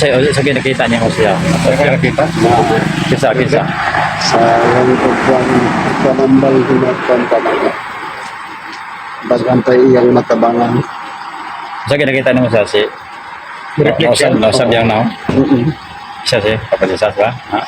sa nakita niya ko siya. Nakita? Kisa. Sa yung pagkuhan, panambal ginagpan pa na. Bagantay iyang matabangan. Sa nakita niya mo siya si Reflection. Nasab yang now. Mm-mm. Siya si kapalisas ba? Ha?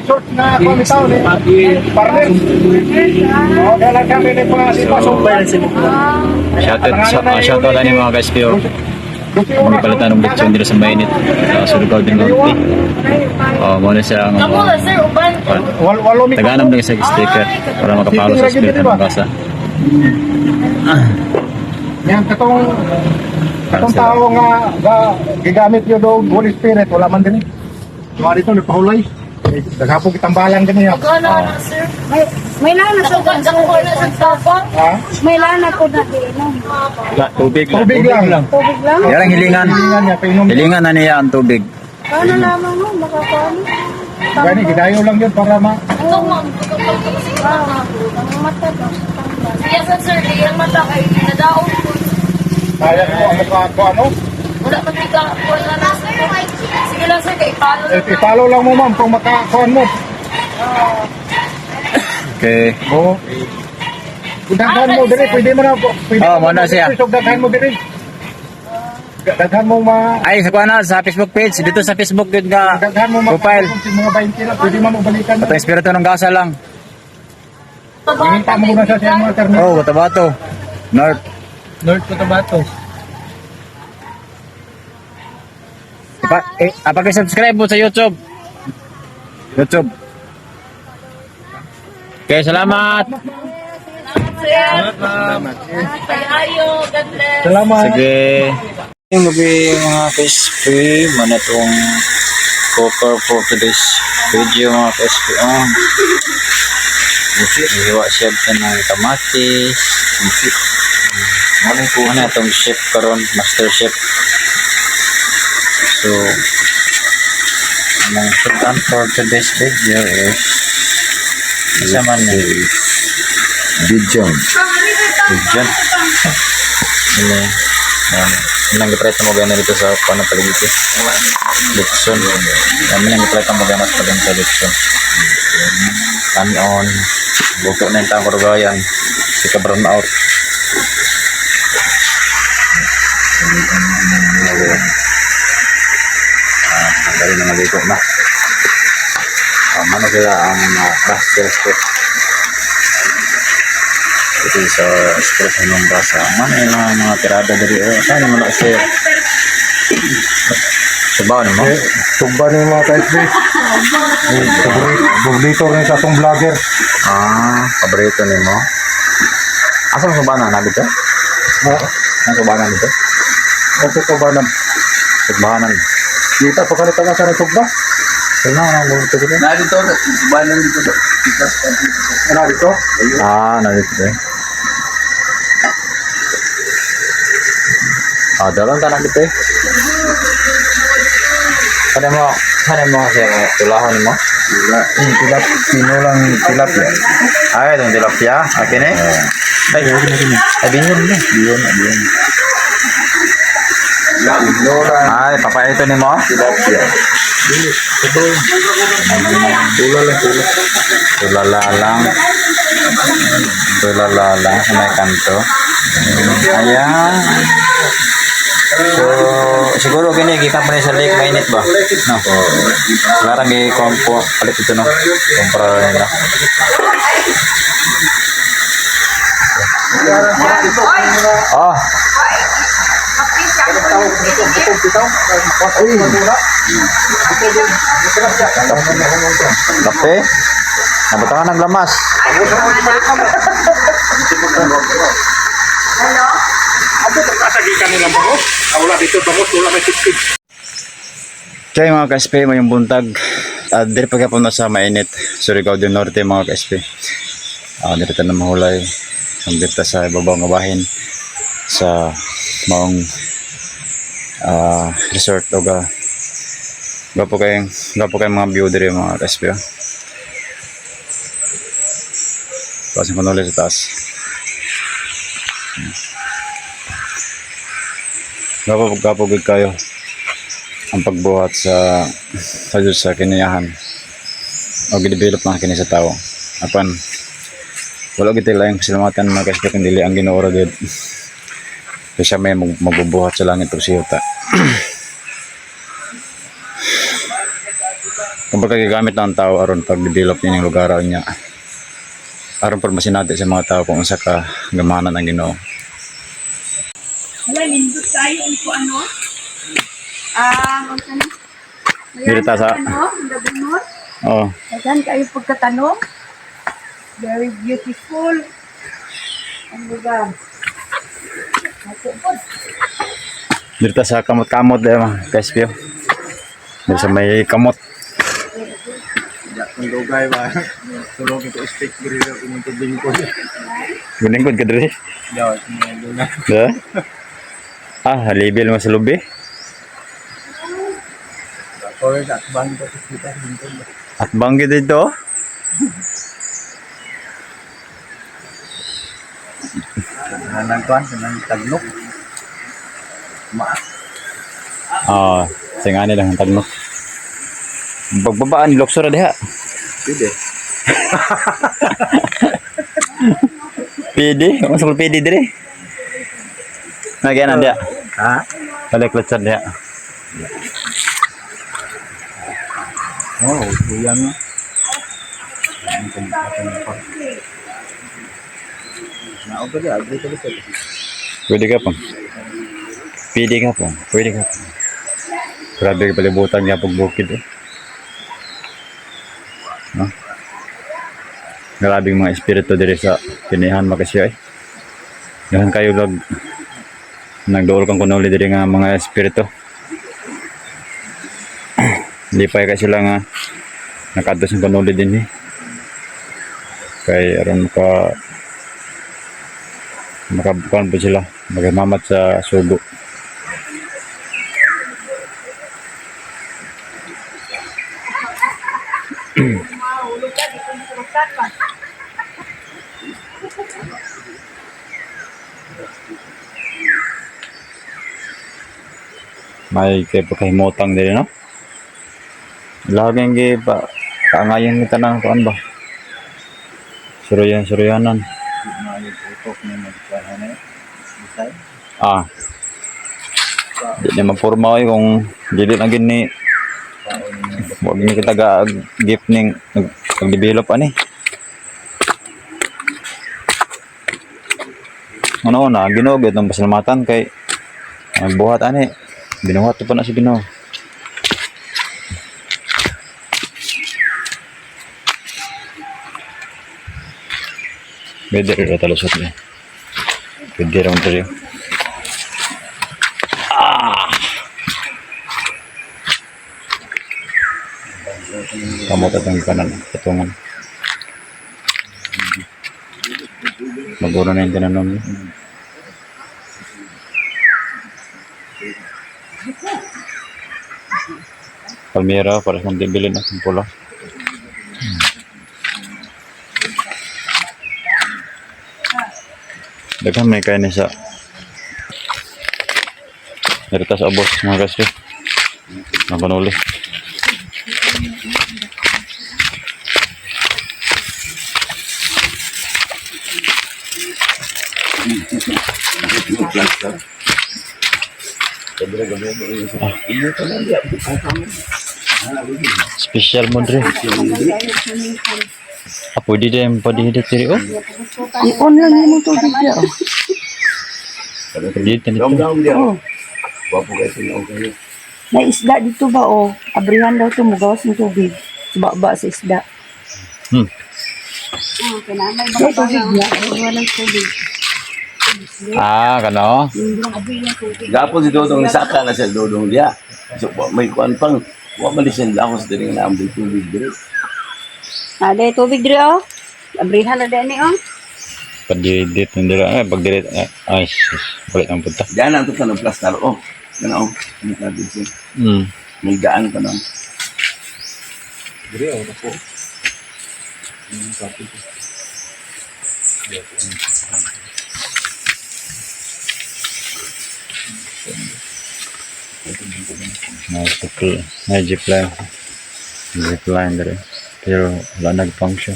Short na kami tao ni partner. Oh, dalan kami ni pa si Pasumper. Shoutout na ni mga guys kayo. May palitan ng lechon dito sa mainit. Surigao del Norte. Muna siya ang taganam lang sa sticker para makapalo sa Espiritu ng Basa. Yan katong tao nga gigamit yo do Holy Spirit wala man din. Wala dito ni pahulay. Daghapon kitambalan gani ya. Sir. May lana ko na sa Ha? May lana ko na diinom. Tubig Tubig lang. Tubig lang. Yarang hilingan. Hilingan niya painom. Hilingan na niya ang tubig. Paano lamang mo makakaano? Gani gidayo lang yun para ma Ito ma'am, ang mata ba? Yes sir, yung mata kay nadaog ko. kaya ko ang ko ano. Wala pa tika, wala na sir. Sige lang sir, kay palo. I-follow lang mo ma'am kung makakuan mo. Okay. Oo. Daghan mo dire, pwede mo na. Pwede Oh, mo muna siya. Daghan mo dire. Daghan mo Ay, sa kuana sa Facebook page, dito sa Facebook yun nga daghan mo profile. Kung mga 20 na, pwede mo balikan na. Ito Espiritu ng Gasa lang. Hinta mo na siya mga termino. Oh, Cotabato. North. North Cotabato. Pag-subscribe mo sa YouTube. Okay, salamat. Salamat. Kay Ayo, God bless. Salamat. Sige. Yung gabi mga KSP, man itong cooker for today's video mga KSP. Hiwa siya ng kamatis. Ano po na itong chef karon, master chef. So, ang sudan for today's video is isa man na Bijon. Ini nang gipreta mo gana dito sa panatag dito. Lechon. Kami nang gipreta mo gana sa sa lechon. Kanon. Buko na yung tangkorgayan. Si brown out. Dari na naligo na. Mano kaya ang master chef. Ito sa Espiritu ng Basa. Mana yung mga tirada dari saan naman ako share? Sabaw mo? Tumba ni mga KSB. Paborito rin sa atong vlogger. Paborito ni mo. Asang subanan na dito? Ang subanan dito? Ito ko ba na Subanan. kita pa kanita nga sa nagtugba? Sino ang bumito dito? Narito, subanan dito. Narito? Nandito eh. Dalang ka na dito eh. Sana mo kasi tulahan mo? Pinulang tilapia. Ay, itong tilapia. Akin eh. Ay, binyon eh. Binyon. Ay, papaito ni mo? Tilapia. Tulala lang sa may kanto. Ayan. So, siguro gini, kita pa rin sa lake, mainit ba? No? Larang i-compo, palit ito no? Kumpara nila. Oh. Kape? Nabutangan ng lamas. Hello? Okay mga ka-SP, mayong buntag. Dito pagkapon na sa mainit. Surigao del Norte mga ka-SP. Dito tayo na mahulay. Dito sa ibabaw ng bahin. Sa maong resort o Gapo kayong mga view diri mga ka-SB. Taas yung kanuli sa taas. Gapo good kayo ang pagbuhat sa Diyos sa kiniyahan o gidevelop na kini sa tao. Apan wala gid lang pasalamatan mga ka-SB kung dili ang Ginoo ra gid. Kaya siya may magbubuhat sa langit ug siyota. Kumbaga gagamit ng tao aron pag-develop niya ng lugar niya. Aron pormasin natin sa mga tao kung unsa ka gamanan ang Ginoo. Wala, nindot tayo kung ano. Ano na? Dito ta sa Gabunot. oh, Dagan kayo pagkatanong. Very beautiful. Ang lugar. dito ta sa kamot-kamot mga ka-SB. Dito sa may kamot. Kung lugay ba? Tulog ito stick diri sa inyong lingkod. Guningkod ka diri. Daw, inyong luna. Da? Halibel mo sa lubi. Or at bang ito kita lingkod. At banggi dito. Nanang kuan, nanang tagnok. Singani lang ang tagnok. Pagbabaan lokso ra diha. Pwede. PD, masuk PD diri. Nagyan dia. Ha? Balik lecet dia. Oh, kuyang na. Nao ba dia? Agri ka sa. Pwede ka pong. PD ka pong. Pwede ka pong. Grabe ka palibutan niya pag bukid eh. No? Grabe mga espiritu diri sa kinihan makasya eh. Dahan kayo nagdool kang kunuli diri nga mga espiritu. Hindi pa kasi sila nga nakados ng kunuli din eh. Kaya aron makabukan po sila magamamat sa sugo. May kay pagkahimotang din no. Laging gi pa kaangayan kita nang kuan ba. Suryanan. Utok ni magkuhan eh. Bisay. Di na mapurma oy kung dili na gini. Wag ni kita ga gift ning nag-develop ani. Ano na Ginoo gid ang pasalamatan kay buhat ani. Binuhat pa na si Ginoo. Beda rin talusot niya. Pwede rin ito rin. Kamot at ang kanan. Patungan. Maguro na yung tinanom niya. Palmira para sa bilin at pula. Dagan may kain sa Naritas abos mga kasri. Napanuli. Special mo dre. Pwede din pwede tiri oh. I-on lang yun ito bigla. Dito nito. Oh. May isda dito ba o? Abrihan daw ito, magawas ng tubig. Baba sa isda. May tubig na. Walang tubig. Kano? Gapon si Dodong nisaka na siya Dodong dia. So may kuan pang wa man siya ako sa diri na ambil tubig diri. Ada tubig diri o. Abrihan na dani o. Pag-edit nila pag-edit ay balik ang punta. Diyan ang to sa plastar oh. Kana oh. Ni ka din. May gaan pa na. Dire, ano po. May zipline. Zipline dere. Pero wala nag-function.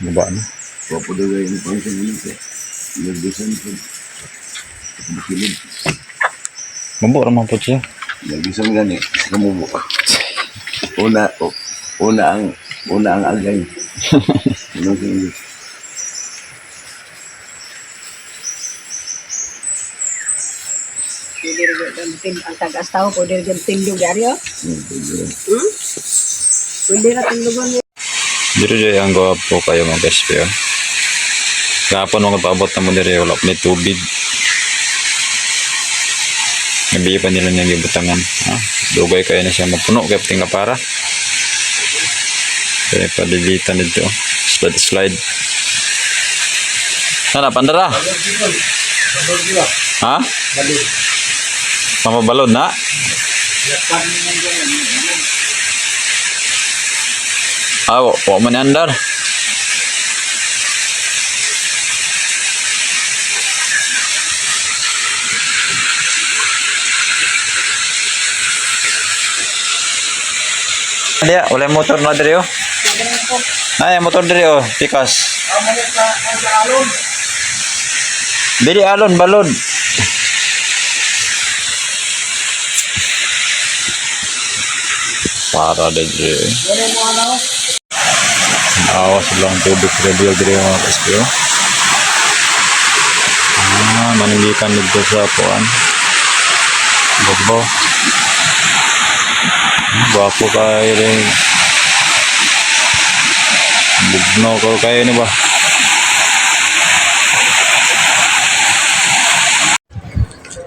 Baba na. Wapo daw yung function nito. Nagbisan po. Bukilid. Bumbo naman po siya. Nagbisan gani. Kamubo. Una ang agay. Unang tingin. Pwede rin ang tagas-tao, pwede rin tindog yaryo. Pwede na tindogon yun. Dito dyan ang gawa po kayo mga bespe. Kapon mga paabot na mo dito, wala pa may tubig. Nabiya pa nila niyang gibutangan. Dugay kayo na siya mapuno, kaya pating na para. Kaya padilitan dito. Slide. Sana, pandara? Ha? Pamabalon na? Wa man andar. Dia, oleh motor na diri oh. Ay, motor diri oh, pikas. Diri alon balon. Para diri. Awas lang tubig radio diri mga kasyo. Manilikan dito sa puan. Bobo. Bapo kayo rin. Bugno ko kayo ni ba?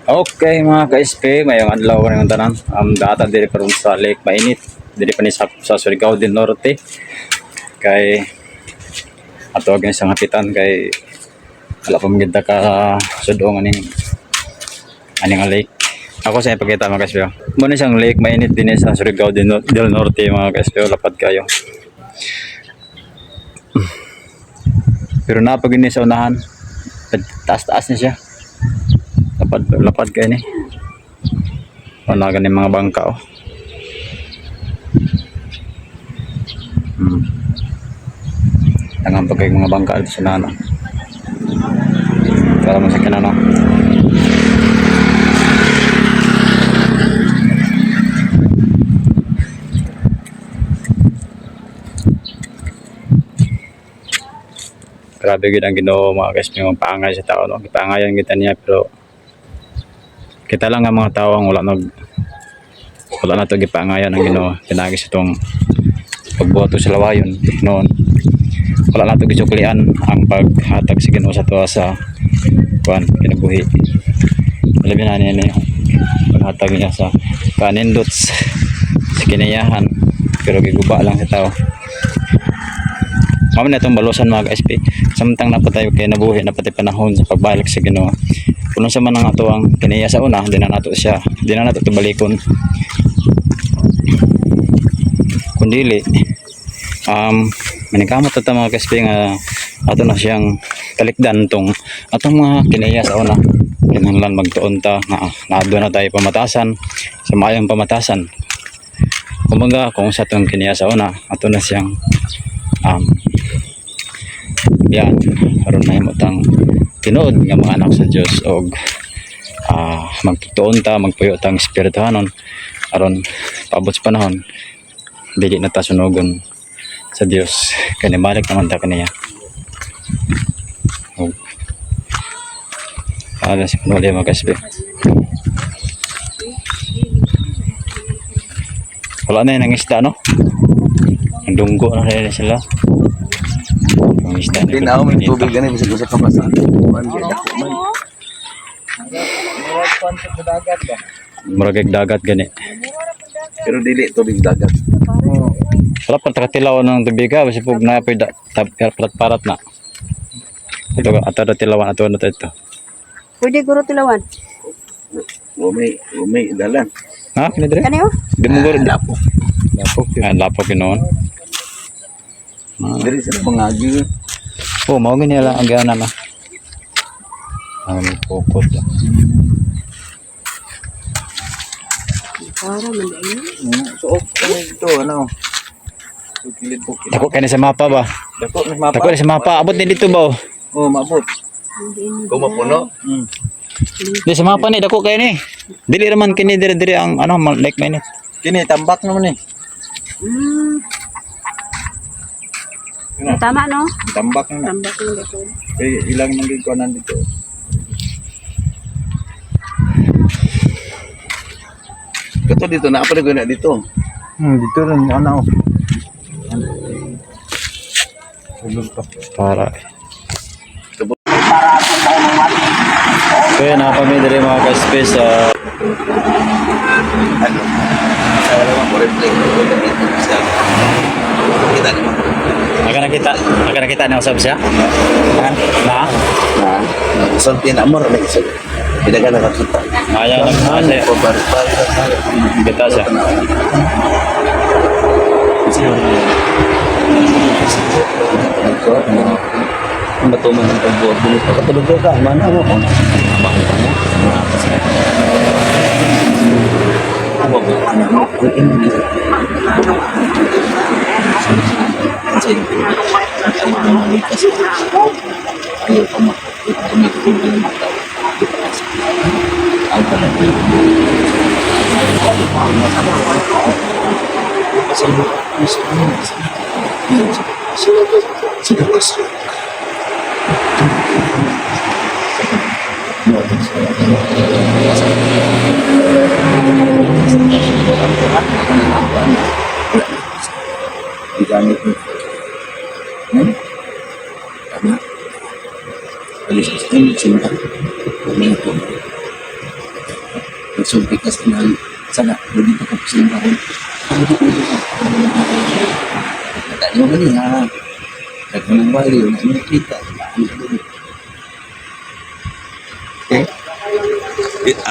Okay mga ka-SP, mayong adlaw ng tanan. Data diri karon sa Lake Mainit. Diri pa ni sa Surigao del Norte. Kay ato ang isang hapitan kay wala pa maganda ka sudong aning lake. Ako sa ipakita mga ka-SP. Muna siyang Lake Mainit din sa Surigao del Norte mga ka-SP. Lapad kayo. Pero napagin sa unahan. Taas-taas na siya. Lapad kayo ni. Panagan yung mga bangka oh. Tangan pa kayo mga bangka dito sa nana. Para mo sa kinano. Grabe gid ang Ginoo mga guys, mga paangay sa tao no. Gipaangayan kita niya pero kita lang ang mga tao ang wala na to gipaangayan ang Ginoo. Pinagis itong pagbuhat sa lawayon noon. Wala na to gisuklian ang paghatag sa Ginoo sa tuwa sa kuan kinabuhi. Labi na niya ni paghatag niya sa kanindot sa kinayahan pero giguba lang sa tao. Mama na itong balusan mga ka-SP. Samtang na po tayo kaya nabuhi na pati panahon sa pagbalik sa Ginoo. Kung sa man ang ato ang kinaya sa una, di na nato ito balikon. Kundili, manikamot ito mga ka-SP nga ato na siyang talikdan tong atong mga kinaya sa una. Kinahanglan magtuon ta nga naado na tayo pamatasan sa mayang pamatasan. Kumbaga kung sa itong kinaya sa una, ato na siyang yan, karon na himutang tinuod nga mga anak sa Dios og magtuon ta, magpuyo tang espirituhanon aron paabot sa panahon dili na ta sunugon sa Dios kani balik naman ta kaniya. Og ala si Panuli mga kasbe. Wala na yung isda no? Ang dunggo na rin sila. Ang isda na Tinaw may tubig gani bisag usa ka pa sa. murag dagat gani. Pero dili tubig dagat. Wala pa takatilaw ng tubig ha, kasi pag napoy parat na. Ito ato na tilawan ato na ito. Pwede guro tilawan. Umay, dalan. Ha? Kini dire? Kaniyo? Di mo guro lapok. Lapok. Ah, lapok yun. Dari sa mga agi. Oh, mao gini lang ang gana na. Ang pokot. Para man din. So, ito, ano? Kilid po. Dako kani sa mapa ba? Dako, may mapa. Dako ni sa mapa. Abot din dito ba? Oh? Oh, maabot. Kung mapuno. Di sa mapa ni dako kay ni. Dili raman kini dire ang ano like minute. Kini, tambak naman eh. Tama no? Tambak na. Tambak ng dito. Ilang nang gigkuanan dito. Kato dito, naapalagay na dito. Dito rin ano. Para. Kaya na kami dire mga ka-space Saya naman po reflect. Kita naman. nakita na usab siya. Na. Something amor na isa. Tidak ka nakakita. Ayaw lang kasi kita siya. Ang batuman ng pagbuhat dito. Pagkatulog ka, mana mo kung bakit ka mo. Digamit mo. Tama. Alis ka sa cinta. Minto. Nagsulti ka sa mahal. Sana, dito ka po sa inyo. Tadi mo gani ha. Nagmanang wali yun. Ano nakita? Okay?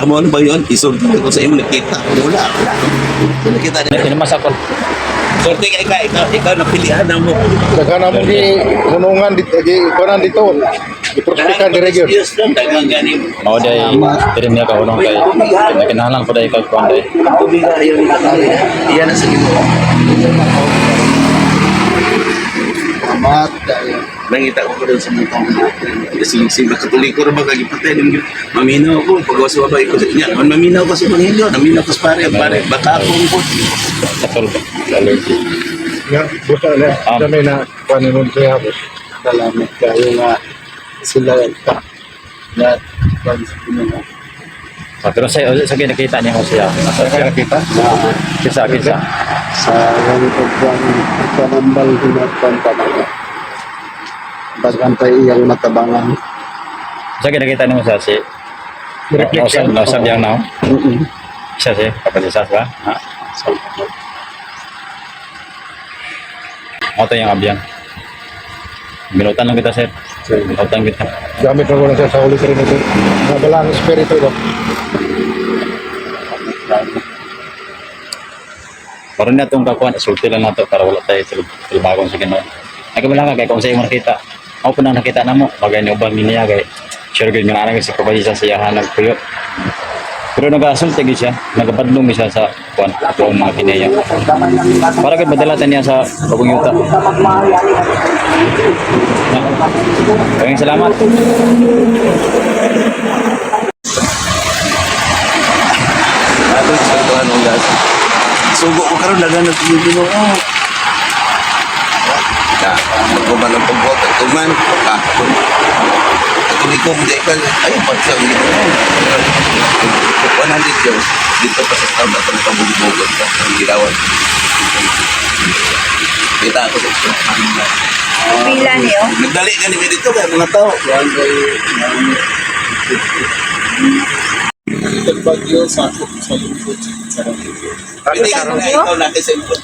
Amo ano ba yun? Isulti ko sa inyo nakita. Wala. Nakita na. Ini masakol. Sorte ka ikaw napilihan na mo. Daghan mo di hunungan dito dito. Iprospekan di region. Yes, dagang ganing. Mao day dire niya ka unong kay kinahanglan ko day kag kuan day. Tubiga ayo ni kanali. Iyan na sa imo. Amat dahil nangita ko rin sa mga kasi katuloy ko rin magkagipatay maminaw ko pag sa babae ko niya maminaw ko sa Panginoon maminaw ko sa pare baka akong po Sakol. Nga, buta na. Kami na paninod siya. Salamat kayo nga sila ka. Na sa Pinoy. Pero sa nakita niya ko siya. Kaya kita Kisa. sa ganito buwan panambal hinatpan pa na. Bagan pa iyang natabangan. Sa nakita niyo sa si Lausab yang now. Siya si kapalisas ba? Ha. Auto yang abiyang. Binutan lang kita sir. Binutan kita. Gamit na ko na sa uli rin ito. Nabalang espiritu ito. Karon na itong kakuan, sulti lang nato para wala tayo silbagong sa Ginoo. Ay kamala ka kay kung sa imo nakita. Ako pa nang nakita namo, bagay ni ubang niya kay sure gyud nga nang si kapalisan sa iyahan nagpuyo. Pero nag-asulti gyud siya, nagabadlong siya sa kuan atong mga kinaya. Para gid madalatan niya sa bagong yuta. Maraming salamat. ato sa tuwan ng gas sugo ko karon dagan ng Pilipino magkuman ng pagbuhat at tuman katuloy ko hindi ka ay pagsa ulit 100 years dito pa sa taon at ang pabugbugot ang girawan kita ako sa Pila niyo? nagdali ka nila dito kaya mga tao Little Baguio, sakop sa lungkot. Hindi ka rin ikaw natin sa ito.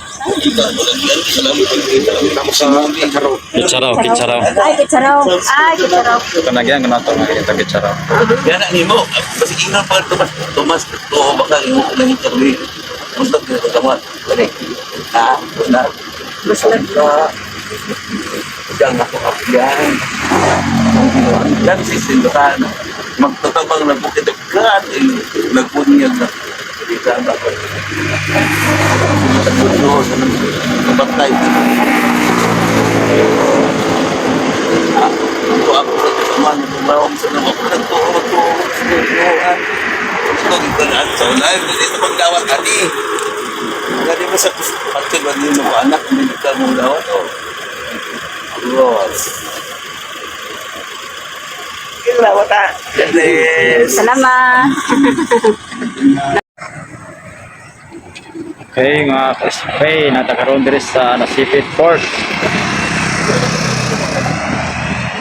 Kita mo lang yan. Salamat ang kita. Tapos sa karo. Kitsaraw, kitsaraw. Ay, kitsaraw. Ay, kitsaraw. Ito na gyan, ganito makikita kitsaraw. Yan na mo. Kasi ina pa Tomas. Oo, baka imo ko lang ito. Basta dito Tomas. Basta. Basta ka. Diyan ako yan. Yan si Sindokan. Magtatabang na bukid agad. Nagpunyag na. Kita ba ko. Sa puno, sa nabatay. Ako sa taman, tumawag sa naman ko nagtuot. Sunod ito na. So, dito magdawat ani. Gani mo sa pagkilwan niyo mo anak, hindi ka mong dawat. Yes. Kilawat ah. Yes. Salamat. Okay, mga ka-spray, natakaroon din sa Nasipit Port.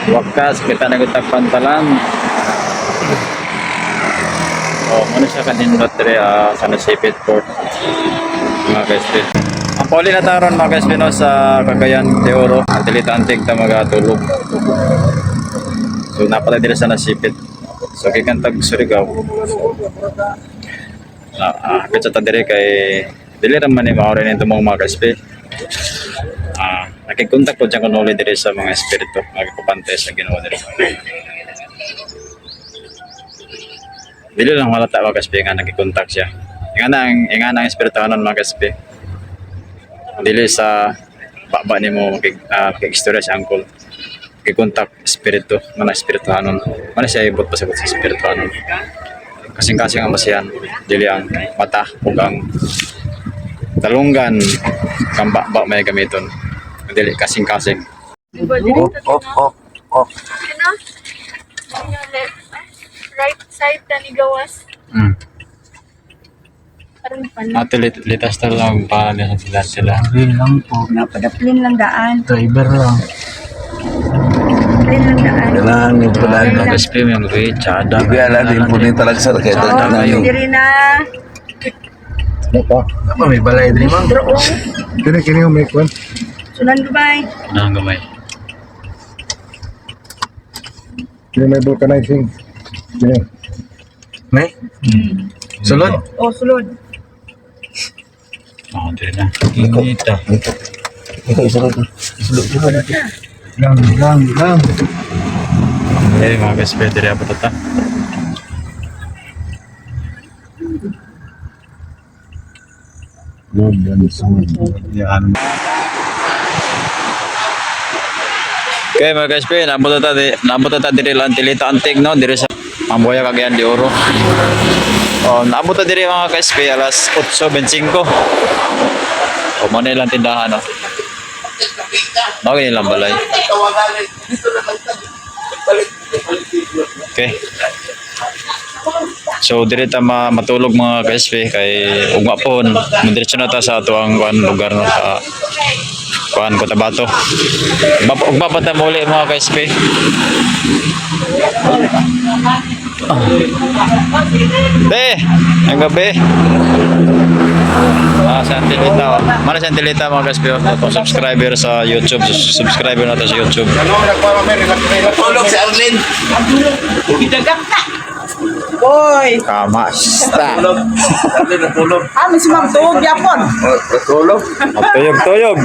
Wakas, kita nagutag pantalan. Muna siya kanindot rin sa Nasipit Port. Mga ka-spray. Ang poli na taron mga ka-spray no, sa Cagayan de Oro. Ang tilita-antig na magatulog. So, napala din sa Nasipit. So, kikantag Surigao. Hapit sa tadiri kay dili raman ni maori nito mga ka-spray. Nakikontak ko dyan kung ulit diri sa mga espiritu nagpapantay sa Ginoo diri. Dili lang malata mga ka-spray nga nakikontak siya. Inga na ang espiritu kanon mga ka-spray. Dili sa baba nimo makikistorya si uncle. Kikontak espiritu mga espiritu kanon. Mana siya ibot pasabot sa espiritu kanon. Kasing-kasing ang basihan, dili ang mata ug ang talunggan kang bakbak may gamiton. Dili kasing-kasing. Ano? Right side tani gawas. Parang pala. Ate litas ta lang pa sila. lang po. Napadaplin lang daan. Driver lang. Plin lang daan. Kailangan yung pala. Mag-spray mo yung tsada. Bibiyala din po din talaga sa kaya Oh, na yung diri na. Ano pa? apa may balay din ma'am. Droong. Kini yung may kwan. Sunan Dubai. Nang gamay. Kini may vulcanizing. Kini. May? Sulod? Oh, sulod. Dili na. Kita. Ikaw sulod. Lang. Eh, mga ka-spray diri abot ta. Yan. Okay mga ka-spray, nabot ta diri lang tilita antig no diri sa Amboya Cagayan de Oro. Nabot ta diri mga ka-spray alas 8:25. Mo na ilang tindahan no. Mao ni lang balay. Okay. So diri ta matulog mga ka-spray kay ugma pon diretso na ta sa ato ang lugar no sa Cotabato. Ugma pa ta muli mga ka-spray. Ang gabi. Santilita. Mana Santilita mga ka-spray? Itong subscriber sa YouTube. Subscriber na to sa YouTube. Tulog si Arlene. Boy. Kamasta. Arlene natulog. May sumang tuwag yapon. Natulog. Tuyog-tuyog.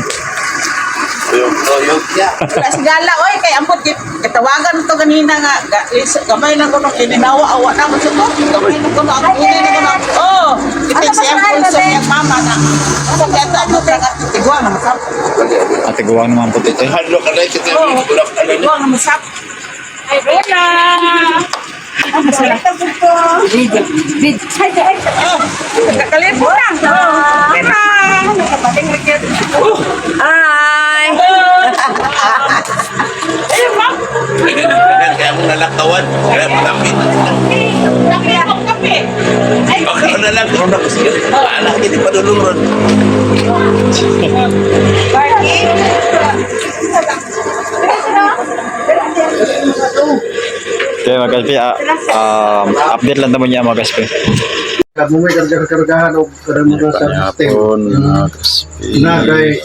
Tuyog niya. Wala si Gala, oy, kay ambot kitawagan to ganina nga gamay lang ko nung kininawa awa na mo sa to. Gamay lang ko na ako na. Oh, kita siya pulso niya mama na. Sa kata mo taga tigwa na masap. Ate guwang naman po dito. Halo ka na ito. Tigwa na masap. Ay, Rena. Bid. Kakalipon lang. Rena. Nakabaling rikit. Ay. Ayun, ma'am. Kaya mo nalakawan. Kaya malapit. Kape ako, kape. Ay, Okay na lang. Kung nakusyo. Anak, hindi pa dulungan. Party. Okay So mga kaspi, update lang naman niya mga kaspi. Kamo may karga-kargahan o kada mga sa system. Hapon, mga kaspi. Na kay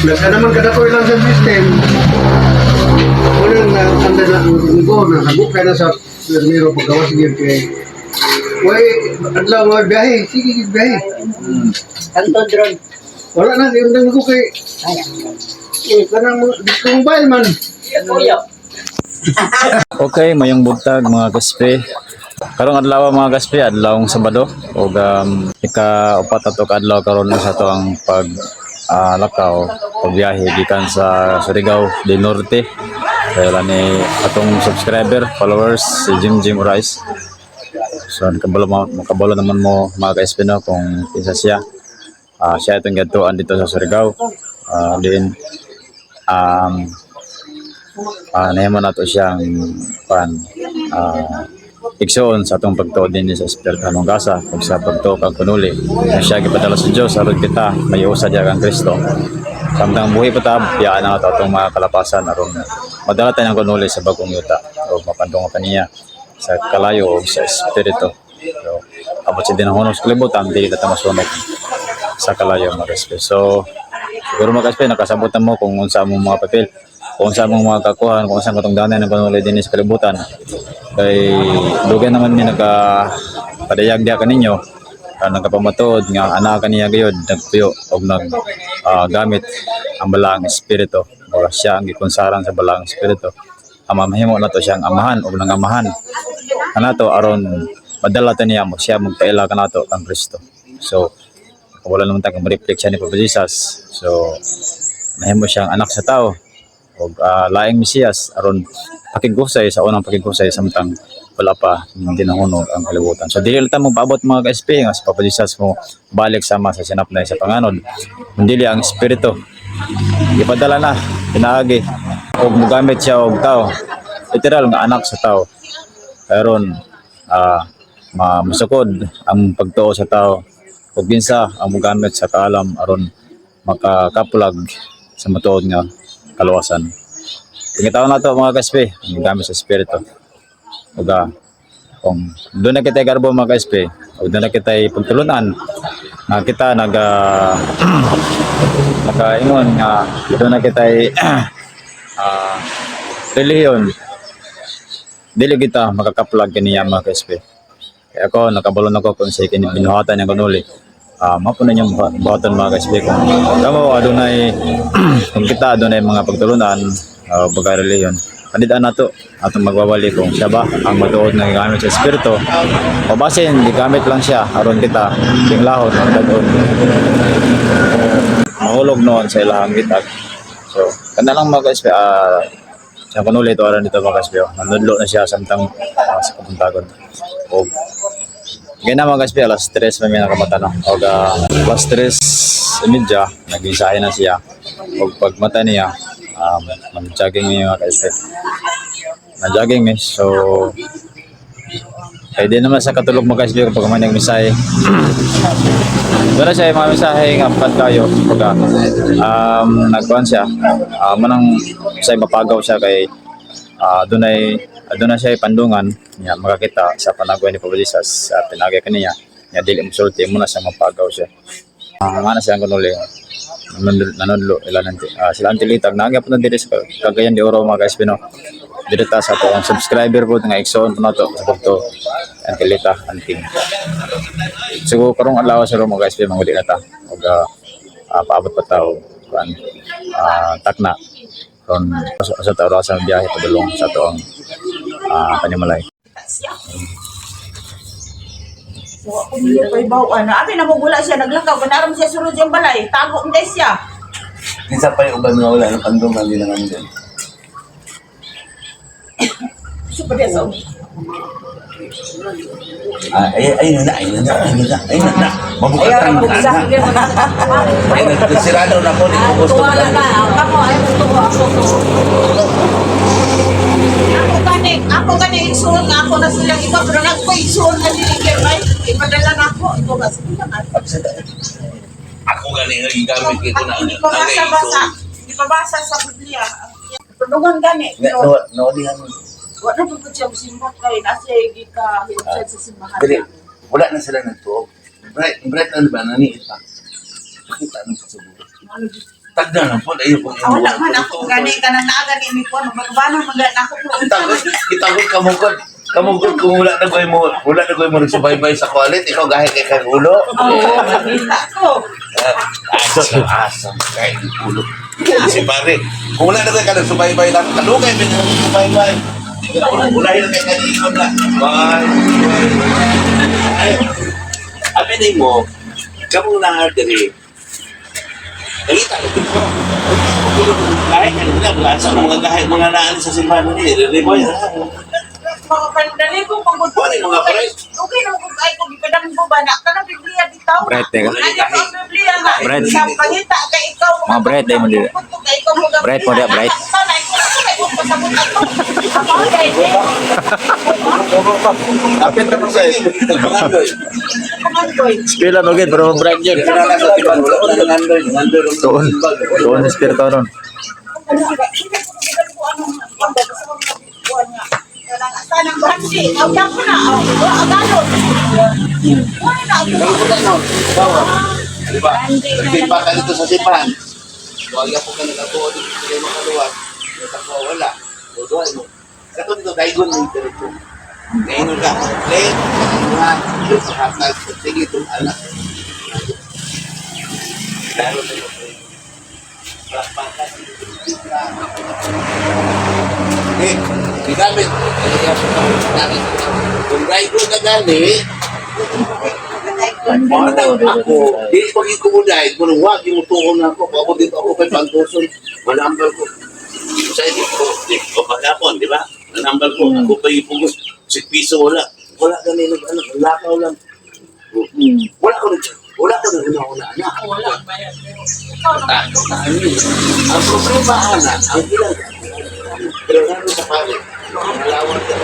nasa naman kada ko ilang sa system. Unang na anda na ngo na habuk kay na sa permiro paggawas gyud kay way adlaw nga biyahe sige biyahe. Kanto drone. Wala na yung ko kay kanang mobile man. Kuya. Okay, mayong buntag mga kaspi. Karong adlaw mga kaspi, adlawng Sabado ug ika-upat ato ka adlaw karon na sa to ang pag lakaw pagbiyahe gikan sa Surigao del Norte. Kaya ni atong subscriber, followers si Jim Rice. So makabalo naman mo mga kaspi no kung isa siya. Siya itong gatuan dito sa Surigao. Din naman nato siyang igsoon sa atong pagtuo din sa Espiritu ng Gasa ug sa pagtuo kag kunuli na siya gipadala sa Dios aron kita mayusa diya kang Kristo samtang buhi pa ta biyaan na atong mga kalapasan aron madala tayo ng kunuli sa bagong yuta o mapandong kaniya sa kalayo o sa Espiritu. So abot si din ang hunong sa kalibutan dili na ta masunod sa kalayo mga kaspi. So siguro mga kaspi nakasabutan mo kung unsa among mga papel, kung unsa among mga kakuhan, kung unsa katong danay ng panulay din sa kalibutan. Kay dugan naman ni nagpadayag dia kaninyo nagapamatuod nga ana kaniya gayud nagtuyo og gamit ang balaang espiritu o siya ang gikonsaran sa balaang espiritu. Mamahimo na to siyang amahan og nangamahan kanato aron madala ta niya mo siya magpaila kanato ang Kristo. So wala naman tayong ma-reflect siya ni Papa Jesus. So mahimo siyang anak sa tao o laing Mesiyas aron pakigusay sa unang pakigusay samtang wala pa hindi nahunog ang kalibutan. So dili lang mo paabot mga ka-SP nga sa Papa Jesus mo balik sama sa sinapnay sa panganod. Dili ang espiritu ipadala na pinaagi og mogamit siya og tao literal nga anak sa tao aron masukod ang pagtuo sa tao ug ginsa ang mogamit sa kaalam aron makakapulag sa matuod nga kaluwasan. Tingitaw na ito mga kaspi, ang gamit sa espiritu. Ug kung doon na kita garbo mga kaspi, o doon na kita pagtulunan, na kita nakaingon nga doon na kita relihiyon, dili kita makakapulag kaniya mga kaspi. Kaya ako, nakabalon ako kung sa binuhatan niyang kanuli. Mapo na niyang buhatan mga kaspi. Kamo, adunay, kung kita adunay mga pagtulunan, bagay reliyon. Kanidaan na to, atong magwawali kung siya ba ang matuod na gamit sa espiritu. O basin, gamit lang siya, aron kita, tinglahon, ang dadon. Mahulog noon sa ilahang gitag. So, kanda lang mga kaspi, siya kanuli ito, aran dito mga kaspi. Nanudlo na siya samtang sa kapuntagon. O, ganyan na mga kaspi, alas 3 may nakamata no. O, alas 3:30, nag-isahe na siya. O, pagmata niya, mag-jogging niya mga ka-SP. Na-jogging niya. So, kaya din naman sa katulog mga ka-SP kapag may nag-misahe. Doon na siya yung mga misahe nga pagkat kayo. Pagka nagkuhan siya, manang siya mapagaw siya kay doon na siya pandungan niya makakita sa panagway ni Papa Jesus sa pinagay kaniya niya dili musulti muna siya mapagaw siya. Mana siya ang kanuli nanudlo ilan sila antilitag nagyapon na diri sa Cagayan de Oro mga ka-SP no. Dito ta sa atong subscriber po nga igsoon po nato sa pagto antilita anting. So karong adlaw sa mga ka-SP manguli na ta ug paabot pa taw kan takna kon sa tawo sa biyahe padulong sa toong Panimalay. So, ako hindi pa ibaw. Abi na magula siya, naglakaw. Ganaram siya sunod yung balay. Tago ang des siya. Isa pa yung uban na wala ng pandungan din naman din. Super des, oh. Ayun na. Mabukatan Ayaw, na. Ay, nagsirado na po. Tuwala na. Ako, ayaw tuwa ako. Ako gani isuon nga ako na silang iba. Pero nagpa-isuon na niligyan. Ipadala na ako. Ito ba? Sige naman. Ako gani nga igamit ko na. Hindi pa basa-basa. Hindi pa basa sa Biblia. Tulungan gani. Naolihan mo. Wala po po siya simbot kay nasa gika hilot sa simbahan. Dali, wala na sila ng tuog. Bright ano ba, naniit pa? Pakita anong kasaburo. Tagda lang po, ayaw pong Wala man ako gani ka nang naagani ni ko, magbaano magana ako po. Kitanggot kamungkod kung wala na koy mo nagsubaybay sa kwalit, ikaw gahit kay kang ulo. Oo, magita ko. Asam, kahit ulo. Si pare, kung wala na ka nagsubaybay lang, kalugay, pinagsubaybay. Ulahin na kay kanino na. Bye. Aminin mo, kamong na-artery, nakita ko dito. Kahit ano na, basa mga kahit mga naan sa simbahan ni Reboy. Mga pandali ko pagod. Ano yung mga price? Okay na kung ay kung ipadang mo ba na kana Biblia bitaw. Bread, teka. Ano ang Biblia nga? Bread. Sa pangita kay ikaw. Mga bread, dahil mo dito. Bread mo dito, bread. Kapit na sa iyo. Spila mo gid, pero bread yun. Doon sa spirito ron. Sanang brandy, awya ko na, agalon. Diba? Nagpimpa ka dito sa simbahan. Huwag po ka nagkatuwa dito sa mga kaluwag. Nagkatuwa wala. Tutuwa mo. Kato dito, daigon mo yung diretso. Ngayon ka, late, mga sa hatag, sige itong anak. Lalo na yun. Eh, gamit. Kung daigon ka gani, ako, di pag ikumuday, kung huwag yung tuon na ako, ako dito ako kay Pantuson, manambal ko. Sa edit ko, o pagkapon, di ba? Manambal ko, ako pa ipugos, 6 piso wala. Wala ganun, lakaw lang. Wala ko na una-una na. Wala ba yan? Ang problema, Ana, ang ilang, pero naroon sa pare, malawang ka.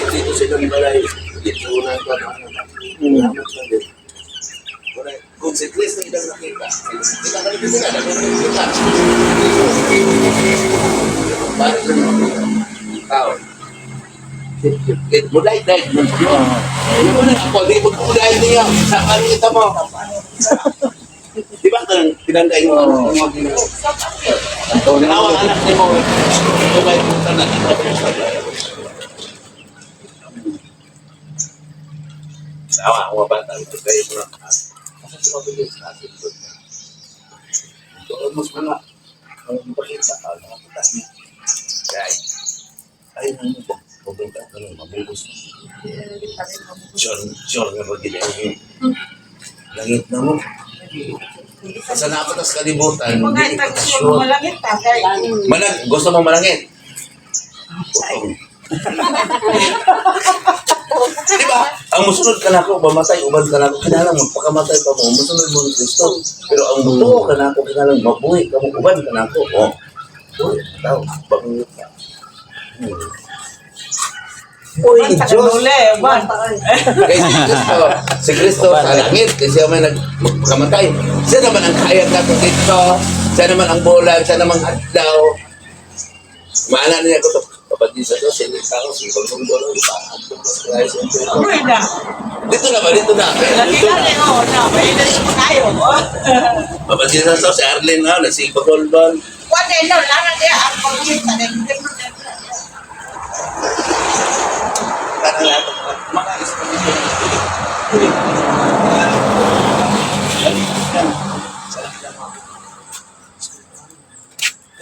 Dito sa ilang balay, dito na ka, salamat ka din. Kung si Chris na ilang nakita, kita ka rin sila, nakita. Para sa mga tao. Mulay-day. Yung muna ako, di mag-mulay niya. Sa kanita mo. Di ba tinanday mo? Nawang anak ni mo. Kumay punta na. Sawa, ang mga bata. Ito kayo mo na. Kasi sa mabilis natin. Ito, almost mga. Ang pakita. Ang putas niya. Kaya, ayun ang ito. Pagpunta ka lang, mabubos. Sure nga pag-ilagay. Langit na mo. Sa napatas kalibutan, hindi ka sure. Malangit ta kay. Gusto mo malangit? Di ba? Ang musunod ka na ako, mamatay, ubad ka na ako, kinalang magpakamatay pa mo, musunod mo ng Kristo. Pero ang mutuo ka na ako, kinalang mabuhay ka mo, ubad ka na ako. Oh, tao, bagong ka. Uy, Diyos! Kay si Kristo sa langit, kasi siya may nagkamatay. Siya naman ang kaya natin dito, siya naman ang bulan, siya naman ang adlaw. Maalala niya ko ito, kapag di sa Diyos, hindi tao, si Pagong Dolo, dito na ba, dito na. Nakilala ko na, may ilan kayo. Kapag di sa Diyos, si Arlene na, si Pagong Dolo. Wala na, lana dia ang pagkita ng Karena mga espiritu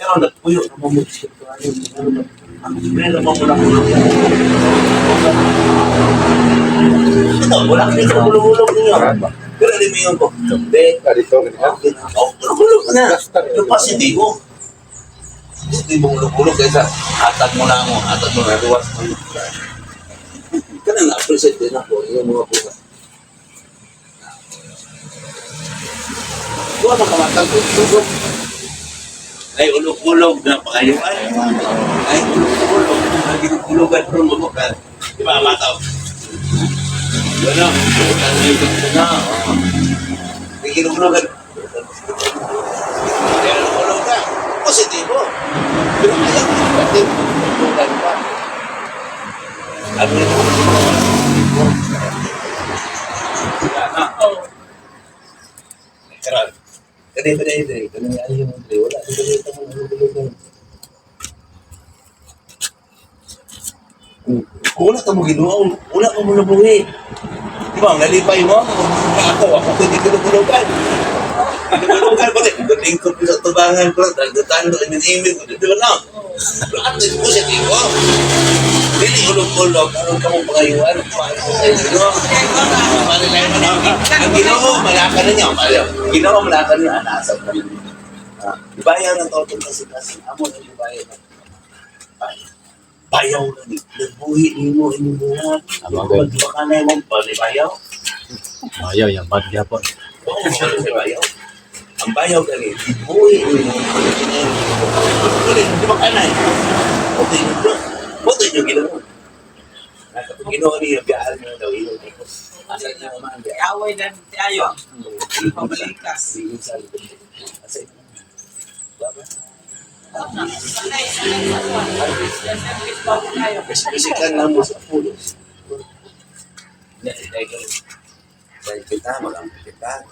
pero nagpuyo na mo pero ito, wala ka dito bulong-bulong niyo pero alimingan ko dito, bulong-bulong na yung positibo hindi mo bulong-bulong kaysa atag mo na mo luwas mo kana na-appreciate din ako yung mga bukas. Doon ang kamatang tutulog. Ay, ulog-ulog na pa kayo. Ay, ulog-ulog. Naging-ulogan pero mabukan. Di ba, mataw? Ano? Naging-ulogan. Naging-ulog ka. Positibo. Pero ayaw ko natin. Tutulan pa. Ano yun? Karan. Kani ba dahil dahil? Kani nga ayaw mo dahil. Wala. Ito mo nalululugan. Wala ka mo ginawa. Wala ka mo nabuhi. Di ba? Nalipay mo. Ako ko hindi tulog-tulogan. Tulog-tulogan ko din. Lingkod ko sa tubangan ko. Dagdatan ko. Imin-imin ko. Di ba lang? Lahat din ko siya tingko. Dili ulog-ulog. Anong ka mong pangayuan? Ang ginawa, malakan na niya. Ginawa, malakan na. Anasap na niya. Ibayaw ng totong kasi amo na ibayaw na. Bayaw na ni. Nagbuhi ni mo inubuhat. Magbaka na yung bayaw. Ayaw yan, bad yapon. Oo, wala si bayaw. Ang bayaw ka ni. Nagbuhi ni mo. Di ba ka na eh? Puto yung ginawa. Kapag ginawa niya, biyaan mo daw yun. Asan niya naman. Away na tayo. Pabalikas. Bisikan lang mo sa pulos. Dahil kita, magamit kita.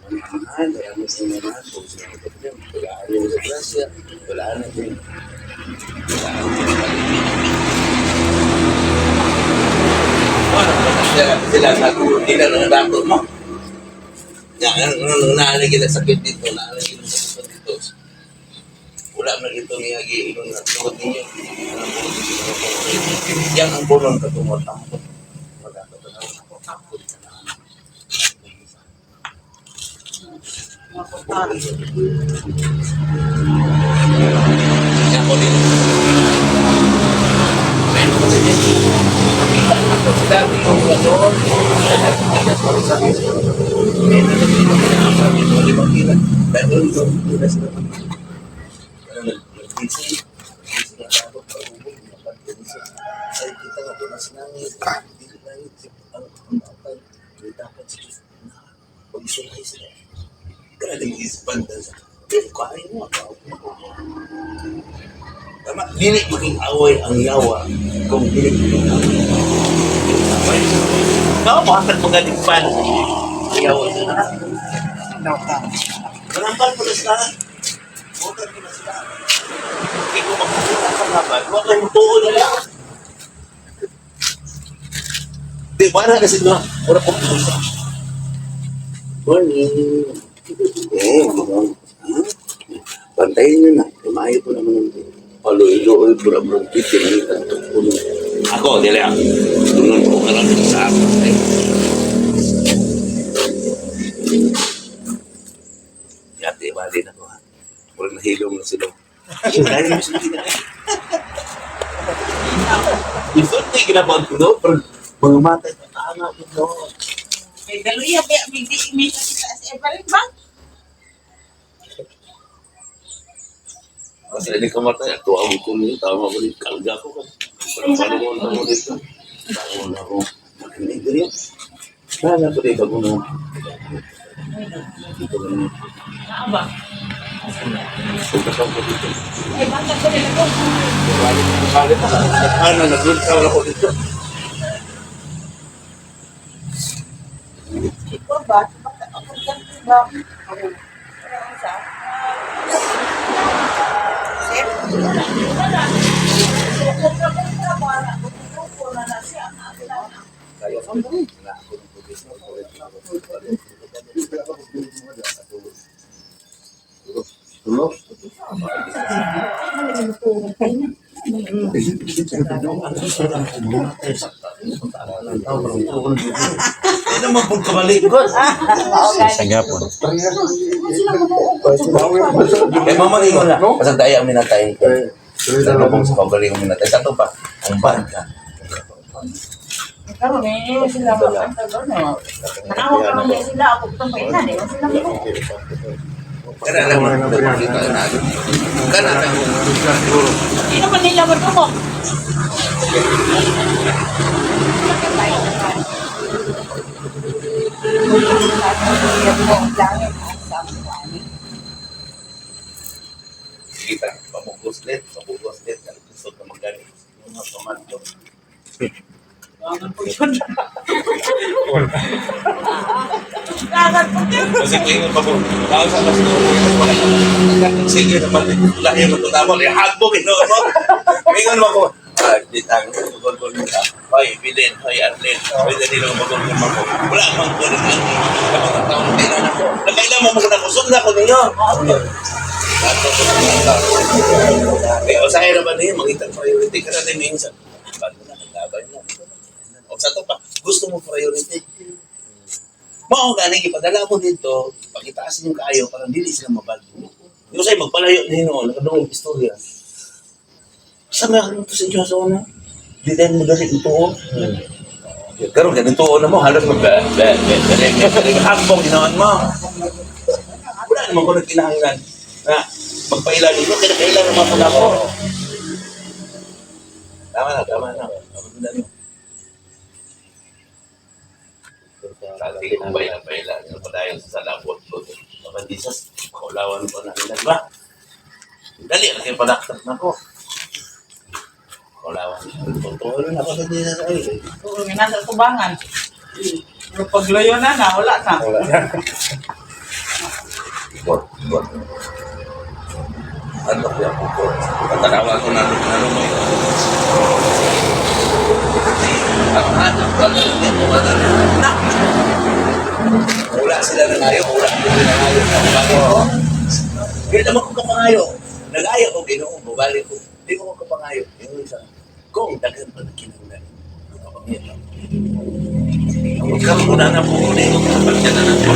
Amahan, kaya mo sinaman. Kung sinaman kita, walaan mo sa grasya. Walaan na din. Sila sa nila ng dato mo. Yan, naalig kita sakit dito, naalig kita sakit dito. Wala na ito niya giinom na tungkol ninyo. Yan ang bulong katumot ang magkakataon ako kapot na yan ko din. Pero ko din. Dati yung doon. Dahil doon, nag-busy na ako paubog, napag-busy. Ay, kita nga, doon na sinangit. Hindi na yun. Ang dapat, may dapat siya na pag-isulay sila. Kaya nag-ispan na sa kaya mo, tama, dili maging away ang yawa kung dili maging away. Kau bakit magaling pan? Yawa na. Malampal po na sila. Bukan ko na sila. Hindi ko magpupunta sa laban. Huwag kang mutuon na lang. Di, wala kasi doon. Wala po pupunta. Morning. Bantayin nyo na. Tumayo po naman ng palo-ilo. Pura-pura. Tinanitan ito. Ako, dili ako. Tunod ko ka lang sa akin. Yate, bali na ko ha. Wala nahilong na sila. Dahil mo sila kinakain. Ito na yung ginapag ko no? Pero mga matay na tama ko no? May daluya, may di-image sa Everett ba? Kasi hindi ka matay. Tuwa mo ko nyo. Tama ko nito. Kalga ko ka. Paano mo ang tamo dito? Tama na ako. Makinig ko rin. Kaya ko rin bago na. Dito lang. Naaba. Pagkasama ko dito. Ay, banda ko rin ako. Balik na. Ano, nag-roll ako dito. Ito ba? Ako ganito ba? Ano sa? Sir? Kaya ko na ako ng pulis na Hello? Hindi naman kung kabalik ko. Sa gapon. Kaya mamalingon na. Pasang tayo ang minatay. Sa lubong sa kabalik ang minatay. Sa ito pa, ang bangka. Karon eh, sila ba? Nanawag ka man sila. Ako itong kainan eh. Sila mo. Kaya alam mo, nakikita na natin. Kaya natin. Sino man nila magtumok? Kita, pamukos. outlet, sa buko outlet, ang gusto na magaling. Yung mga tomato. Kasi kung yung pag tao sa mas sige na pala lahi mo ito tamo lihagbog mo ngayon mo ko ditang gol-gol nila hoy bilin hoy atlet pwede nila magulgol mo wala mang gol lang kapag taon kailan ako nakailan mo muna ko sunda ko ninyo o sa kaya naman niyo magitang priority ka na din minsan bago na naglaban mo o sa to pa gusto mo priority mao ganing ipadala mo dito, pagitaasin yung kaayo para dili sila mabago. Yung sa'yo, magpalayo din o, nakadungong istorya. Sa mga to sa Diyos o na? Di tayo magaling ito o. Pero ganito o na mo, halos maghambong ginawan mo. Wala naman ko nagkinahanglan na magpailan dito, kinakailan naman pala ko. Tama na. Tama na nyo. Dati kong bailan, yung padayon sa labot ko. Kapag disas, kaulawan ko na ilan ba? Dali, ang kayo padaktak na ko. Kaulawan. Totoo na ako sa disas ay. Oo, may nasa tubangan. Pero paglayo na, wala na. Bot. Ano kaya po po? Patanawa ko na mo yun. Wala sila ng ayaw, wala sila ng ayaw. Kaya naman ko kapangayo. Nag-ayaw ko, ginoon, babalik ko. Hindi ko kapangayo. Yung isa, kung dagan pa na kinanglan. Huwag ka muna na po muna yung kapag dyan na natin.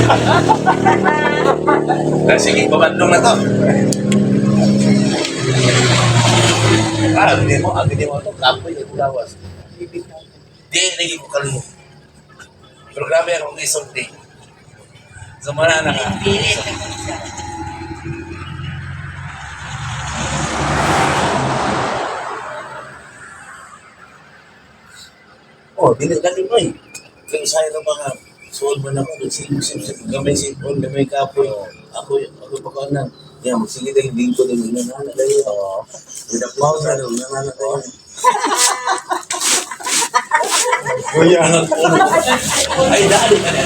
Sige, babandong na to. Hindi mo ito. Kapoy, ito gawas. Di, lagi ko kalimut. Pero grabe akong isulti. So, muna na ka. Oh, dili mo eh. Kaya sa'yo ng mga suod man ako, gamay sipon, gamay kapoy. Ako pa ka na. Yan, magsige dahil dito din. Nanana dahil. With applause na doon. Nanana dahil. Kuya, ay, dali ka na.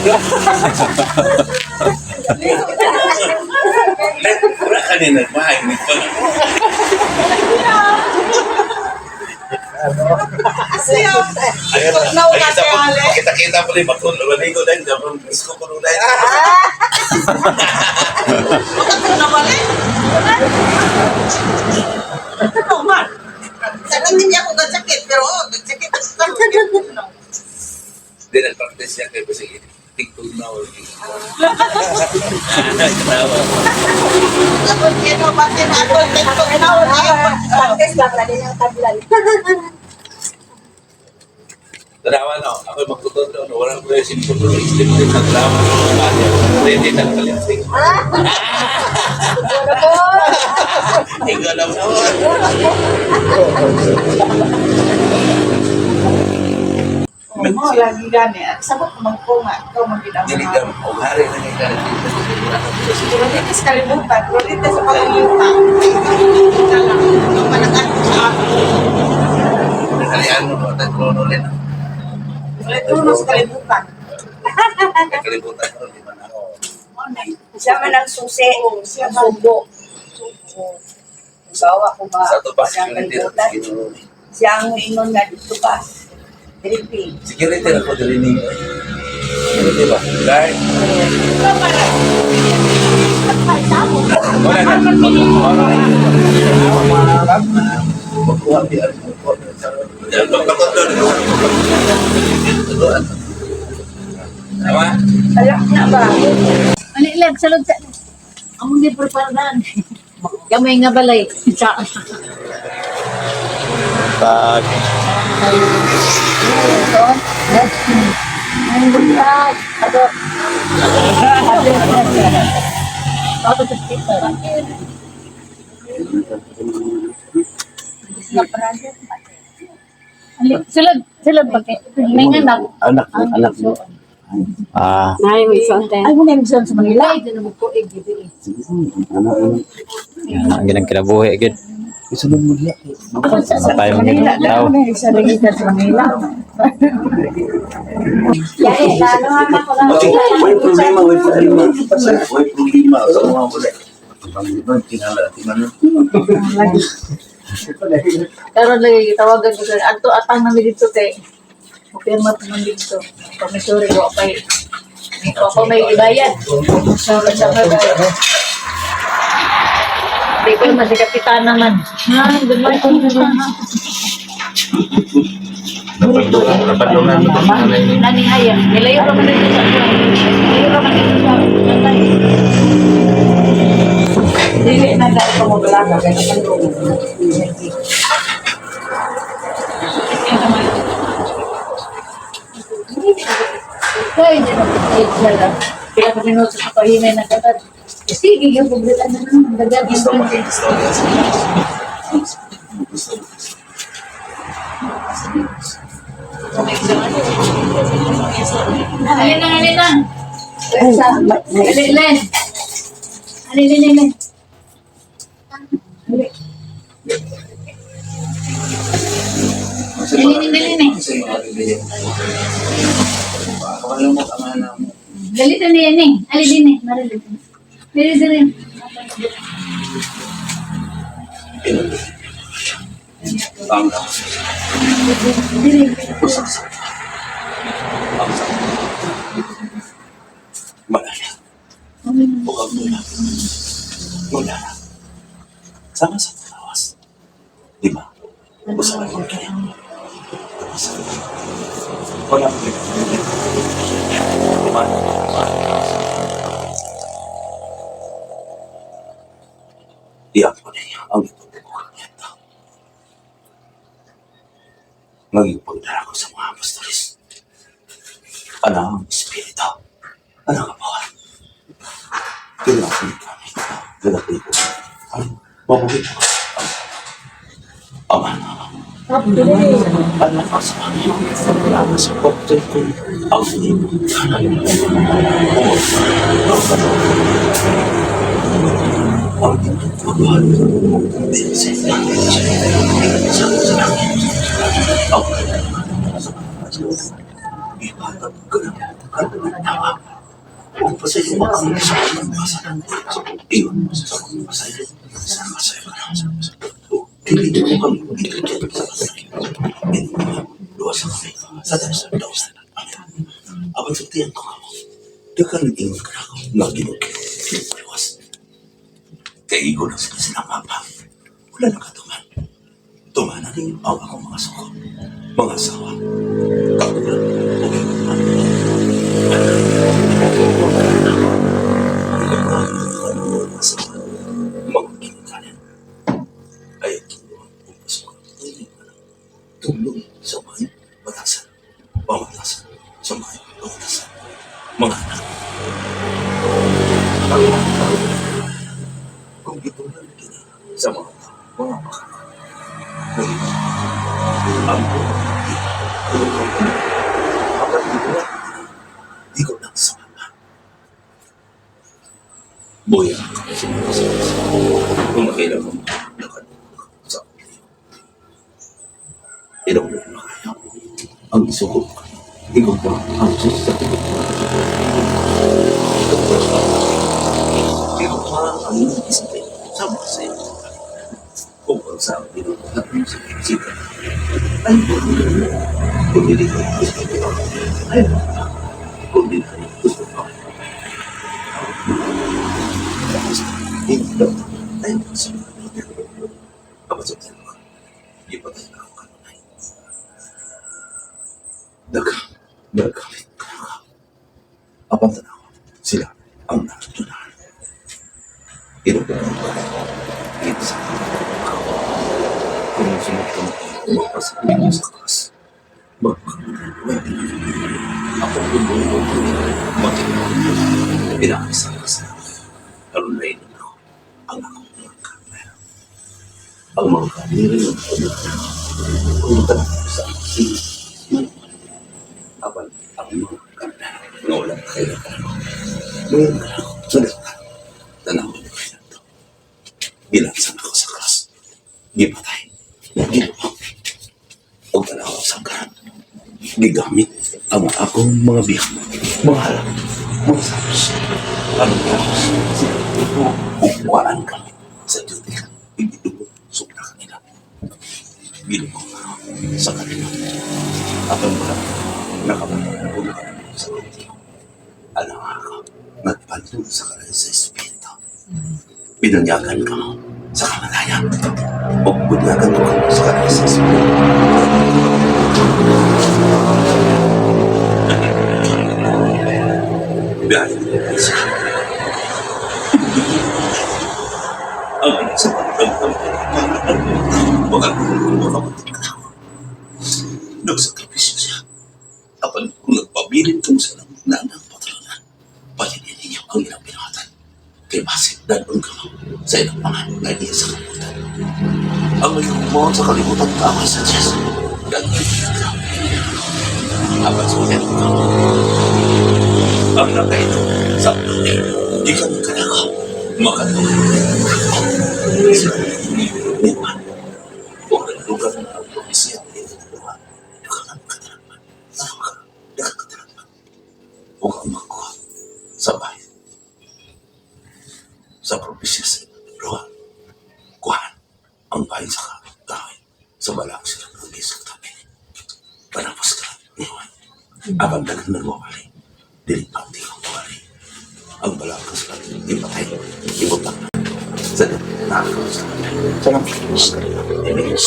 Wala ka din nagmahinig pa na. Kita-kita pa rin bakit waligo dahil dapat isko ko rin dahil. Bakit na wala? Ano man? Sakit hindi ako gagsakit, pero gagsakit ako. Hindi, nag-practice niya kayo kasi TikTok na o. Tapos yun, pati na ako, TikTok na ako. Practice lang na din ang tablan. Tanawa na, ako magtutod doon. Walang ko yung simple ko. Isip ko yung naglaman. Ready na kalinsing. Ikaw lang naman. Oo, lagi gani. At sabot naman ko nga, ikaw mag-ginagawa. Niligam, o hari na yung galit. Pero dito sa kalimutan, pero dito sa kalimutan. Ika lang, ang malakas sa ako. Nakalian mo po, nag-trono rin. Ito sa kalimutan. Nakalimutan ko, di man ako. Siya man ang susi. Siya subo. Sawa ko ba? Sa ito ba, Siya ang security na kalimutan. ginuro. Siya ang ingon nga dito ba? Philippine. Security na ko dilinig. Security ba? Guard. Wala na. Magkuha di ang magkuha. Tama? Alak na ba? Alilag, salod sa... Ang hindi preparadan. Kamay nga balay. Sa... Pag Ang buntag. Ako. Ako sa speaker. Silod pa kay. May anak. Anak mo. Ay, may sonte. Ay, may son sa Manila. Ay, dito mo ko igidi. ang ginang kinabuhi gid. Isunod mo diya. Sa tayo Manila, tao. dahil isa lagi ka sa Manila. Yari, lalo nga ako lang. May problema, may problema. May problema. Sa mga wala. Ibang tinala, tinala. Karon lagi tawagan ko sa ato atang namin dito kay pirma pa man dito. Komisyori ko kay ako may ibayad. So sa mga Di ko naman si Kapitan naman. Ha, good morning. Napadungan mo ito. Nani haya. Nilayo naman dito sa Nilayo naman dito sa Dili na dahil ko mo balaga. Kaya naman ko. Kaya hindi na pagkakas. Kaya kami nung sa kapahinay na katad. Sige, yung pagbitan na naman. Dagan Gusto mo ito. kayo. Gusto mo kayo. Gusto mo Alin lang, alin lang. Alin, Len. Alin, alin. Dali na yan eh. Alin din eh. Marilig. Dali, dali. Tangga. Malala. Bukag mula. Mula. Sama sa tawas. Di ba? Usapan ko kaya. Wala ko rin. Iyak ko niya ang ipagbubukan niya. Magipagdala ko sa mga pastores. Ano ang espiritu? Ano ang kapawan? Kailangan kami. Lalaki ko. Ang mabuhay ko. Ama na. Ano ang sa mga salamat sa pagkakas ko. Ang imo. Ang imo. Pagkakas. Sa langit. Ang ipatab ko na ang tawa. Kung pasaya mo ang sa kasalan, iyon sa pasaya, sa kasaya ka na sa Dili mo kami ibigyan sa kasaya. Luwas kami sa dasal daw sa amin. Abang sutihan ko kamo. Dakan ingon ka na ako na ginugin. Luwas. Kaigo na sila silang mapa. Wala na katuman. Tumanan ninyo ang akong mga suko. Mga asawa. Kakulan. Mga kinakalan. Ay tulungan po sa tulong sa mga batasan. Pamatasan sa mga batasan. Mga anak. Kung gitulan kini sa mga makakas. Ang kapag gitulan, di ko lang sa mga. Boya, kung makailan mo, lakad sa ilong mo na kaya. Ang isukot ko, ikaw ba ang susa? Ikaw ba ang isipin sa mga sa'yo? Kung ang sa akin, natin sa isipin. Ay, kung hindi ko gusto ko. Ay, kung hindi ko gusto ko. Ito ay gusto ko. Kapag sa ko, hindi pa tayo ako kanunay. Nagkamit ka na ka. Apang tanaw, sila ang natutunan. Ito ko ang bagay. Ito sa kung sunod ka magpasabi mo sa kas, magkakaroon. Ako bumulong ko magkakaroon. Pinakisa ka sa kalulay na ako ang akong mga kamera. Ang mga kamera yung pumunta na sa akin. Abang ang mga kamera na walang kailangan ako. Ngayon ka ako, salit ka. Tanawin ko kayo na ito. Bilansan ako sa kas. gipatay, gilupang, o tanaw sa karan, gigamit ang akong mga biyang, mga halang, mga sapos, ang tapos, upuan ka sa duty ka, ibidugo, supla kanila. Gilupang ako sa kanila. Apang ba, nakapagpunan ko sa kanila. Alam ako, nagpantong sa kanila sa Espiritu. Binunyagan ka mo sa kamatayan. O bunyagan ko ka mo sa kanila sa Espiritu. Biyahe mo isa. Ang isa baka makabutin ka na. Nagsakripisyo siya. Apan kung nagpabilin kong sa nanang patronan, palinin ninyo ang ilang pinakatan. Kay basit dalong ka sa ilang pangalan na iya sa kalimutan. Ang may kumaon sa kalimutan tama sa Diyos. Gagawin ka. Apan sulit ka. Ang nakaito sa di kami ka na ka. Makatulog. Niman. Huwag ang lugar ng probinsya at ito. Dukangan ka na naman. Ano ka? Dakat ka na naman. Huwag ang magkuha sa bayan. Sa probinsya sa lugar. Kuhaan ang bayan sa kawin. Sa balang sila ng isang tabi. Panapos ka. Iwan. Abang dagan nagwawali. Dili pa di kang wali. Ang balang ka sila. Ipatay. Ibutang na. Sa nakakaw sa kanila. Sa Ibilis.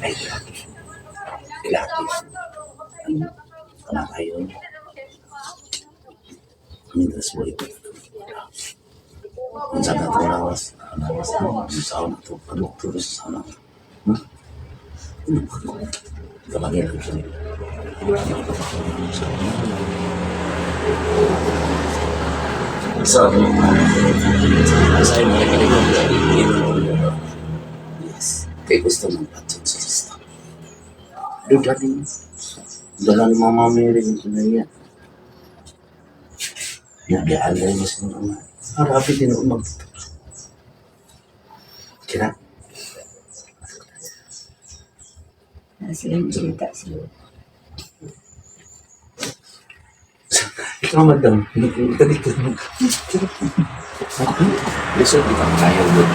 Ay, ilaki. Ang kayo. Mintas mo ito. Ang sana ito nawas. Nawas na. Sa na ito. Padoktor sa sana. Kamangin lang siya. Sorry. Saya mo nakikinig. Yes. Kaya gusto mong patun sa lista. Doon dati. Dala ni Mama Mary ito na yan. Nagdaalay mo sa mga. Harapi din ako magtuturo. Kira? Silang cerita sila. Ikaw madam, tadi ka Listen, di ka kaya doon.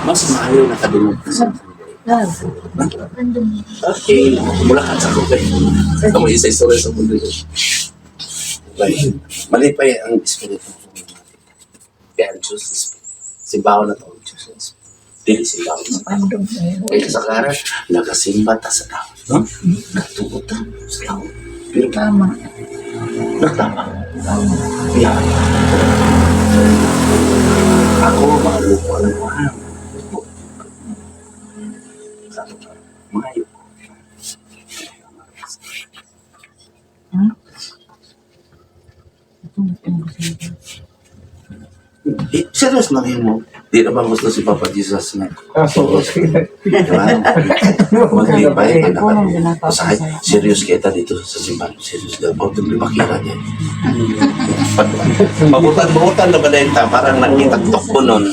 Mas maayaw na kadunod ka sa okay, mula ka sa kupay. Ito mo isa istorya sa mundo yun. Mali pa ang espiritu. Kaya ang Diyos is simbahan na ito ang Diyos is dili simbahan sa tao. Kaya kasakaran, nagasimba ta sa tao. No? Natugot ta sa tao. Pero Tama. nagtama. Yan. Ako, malupo ang mga. Mga yun. Serious lang yun mo. Di na ba gusto si Papa Jesus na? Diba? Maglipay ka na ka. Masahay, serious kita dito sa simbahan. Serious ka. Ba't yung lipakira niya? Mabutan na ba na yung parang nakita-tok ko nun.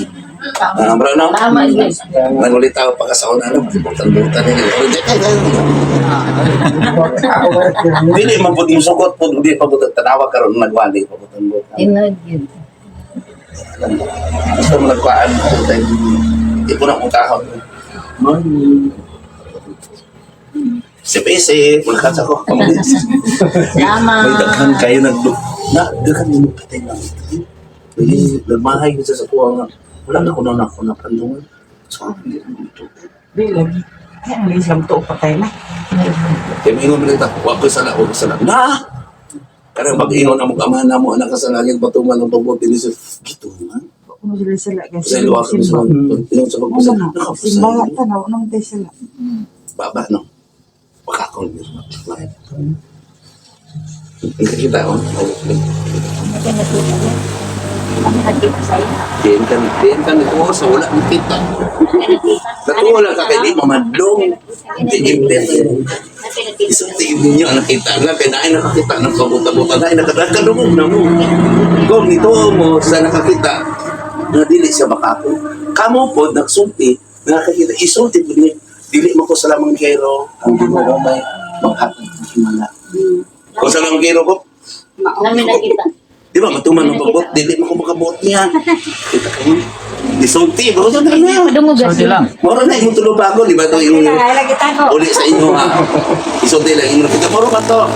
Bro, no? Tama yun. Nangulit ako pa sa una. Butan-butan niya. Hindi, mabuti yung sugot po. Hindi pa butan. Tanawag ka ron nagwali. Pabutan-butan. Inad yun. Gusto mo nagkwaan ko tayo. Di po na kong kahon. Sipisi, malakas ako. Tama. May daghan kayo nagdug. Daghan mo patay lang. Nagmahay ko sa kuha nga. Wala na ko na ako napandungan. So, hindi naman ito. Di lagi. Kaya ang Islam to patay na. Kaya may ingon balita, huwag ko sana, huwag ko sana. Na! Karang mag-ingon ang mga na mo, anak ka sa langit, patungan ng pagbuti ni Sir. Gito nga. Kung sila sila. Sa iluwa ka sa pinong sa pagbuti. Simbahan ka na. Unang tayo sila. Baba, no? Baka akong kita ko. Diyan ka nito sa wala ng kita. Natuwa lang ka kay di mamadlong. Di Isulti ninyo ang nakita nga, kaya na ay nakakita ng kabuta-buta na ay nakadumog na mo. Kung nito mo sa nakakita, na dili siya makako. Kamo po, nagsulti, nakakita, isulti po niya. Dili mo ko sa lamang kero, ang di mo may maghatag ng himala. Kung sa lamang kero ko, Namin nakita. di ba, matuman ng pabot, dili mo ko makabuot niya. Kita ka mo. Isulti, bro, na na. Dumugas. Sorry lang. Moro na yung tulo bago, di ba ito yung uli sa inyo ha. Isulti lang, yung nakita, moro ba ito?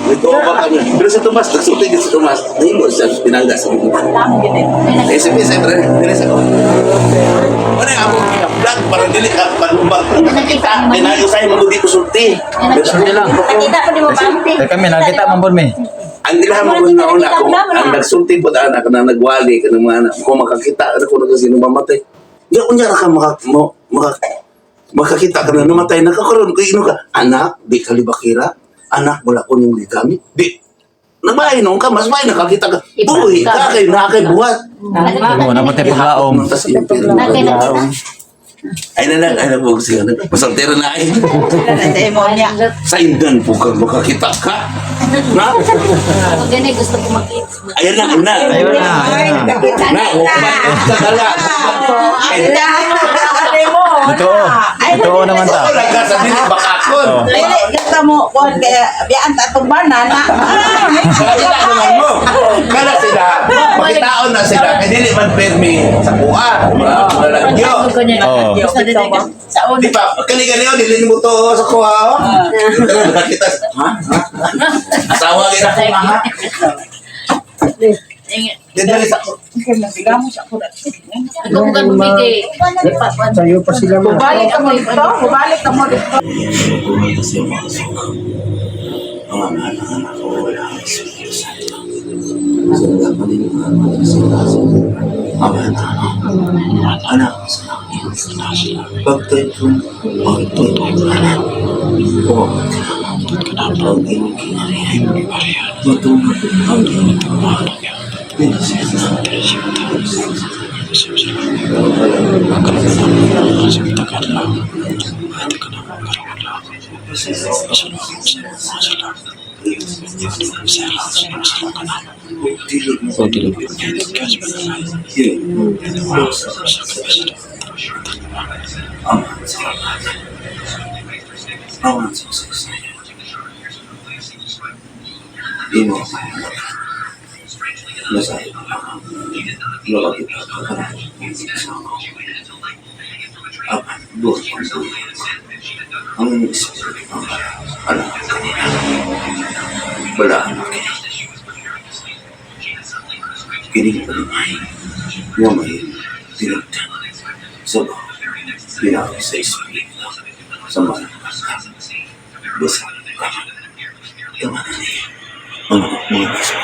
Ito ba kami? Pero si Tomas, nagsulti din si Tomas. Ayun mo siya, pinangga sa mga. Eh, sabi, siyempre, dinis ako. Ano yung ako, vlog, parang dili ka, nakita, tinayo sa'yo, magudi ko sulti. Sorry lang. Nakita ko di mo ba? Eh kami, nakita man po mi. Ang ginahan mo na una, kung ang nagsulti po na anak na nagwali ka ng mga anak, kung makakita ka na kung sino mamatay, di ako niya ka makakita ka na namatay, nakakaroon ko ino ka, anak, di ka libakira, anak, wala ko yung ligami, di, nagmainom ka, mas may nakakita ka, buhay ka kayo, nakakaibuhat. Oo, namatay paglaom. Ay na lang, ay na po siya. Masaltera na ay. Demonya. Sa indan po ka, makakita ka. Na? Pag ganyan gusto ko makita. Ayan na, na. Ayun na. Ayun na. Na, umat ka kala. Totoo naman ta. Oo, nagkasabi ni Bakakon. Dili kita mo kuan kaya biyaan ta tong banana. Kaya naman mo. Kala sila, makitaon na sila, kaya dili man permi sa kuha. Mga lagyo. Oo. Sa una. Di ba, kali-kali o, dili mo to sa kuha o. Nakita, ha? Asawa kita. Dili sa Dugan bumigay. Sa'yo pa sila man. Balik ka mo dito. Balik ka mo dito. mga anak-anak ko wala ang Espiritu Santo. Sila paniniwala mo sa kaso. Ama na, anak sa langit. Pagtay ko, pagtay ko na. Pumamat ka na, ang iyong kinarihan. Matulog ang iyong tumahan. Binisin na. Ang Espiritu ng anak kanina. Wala ang akin. Kinig pa naman. Yung may pinagtan. Sabo. Pinawag sa Espiritu. Sa mga kapag. Basta. Tama na niya. Ang mga basta.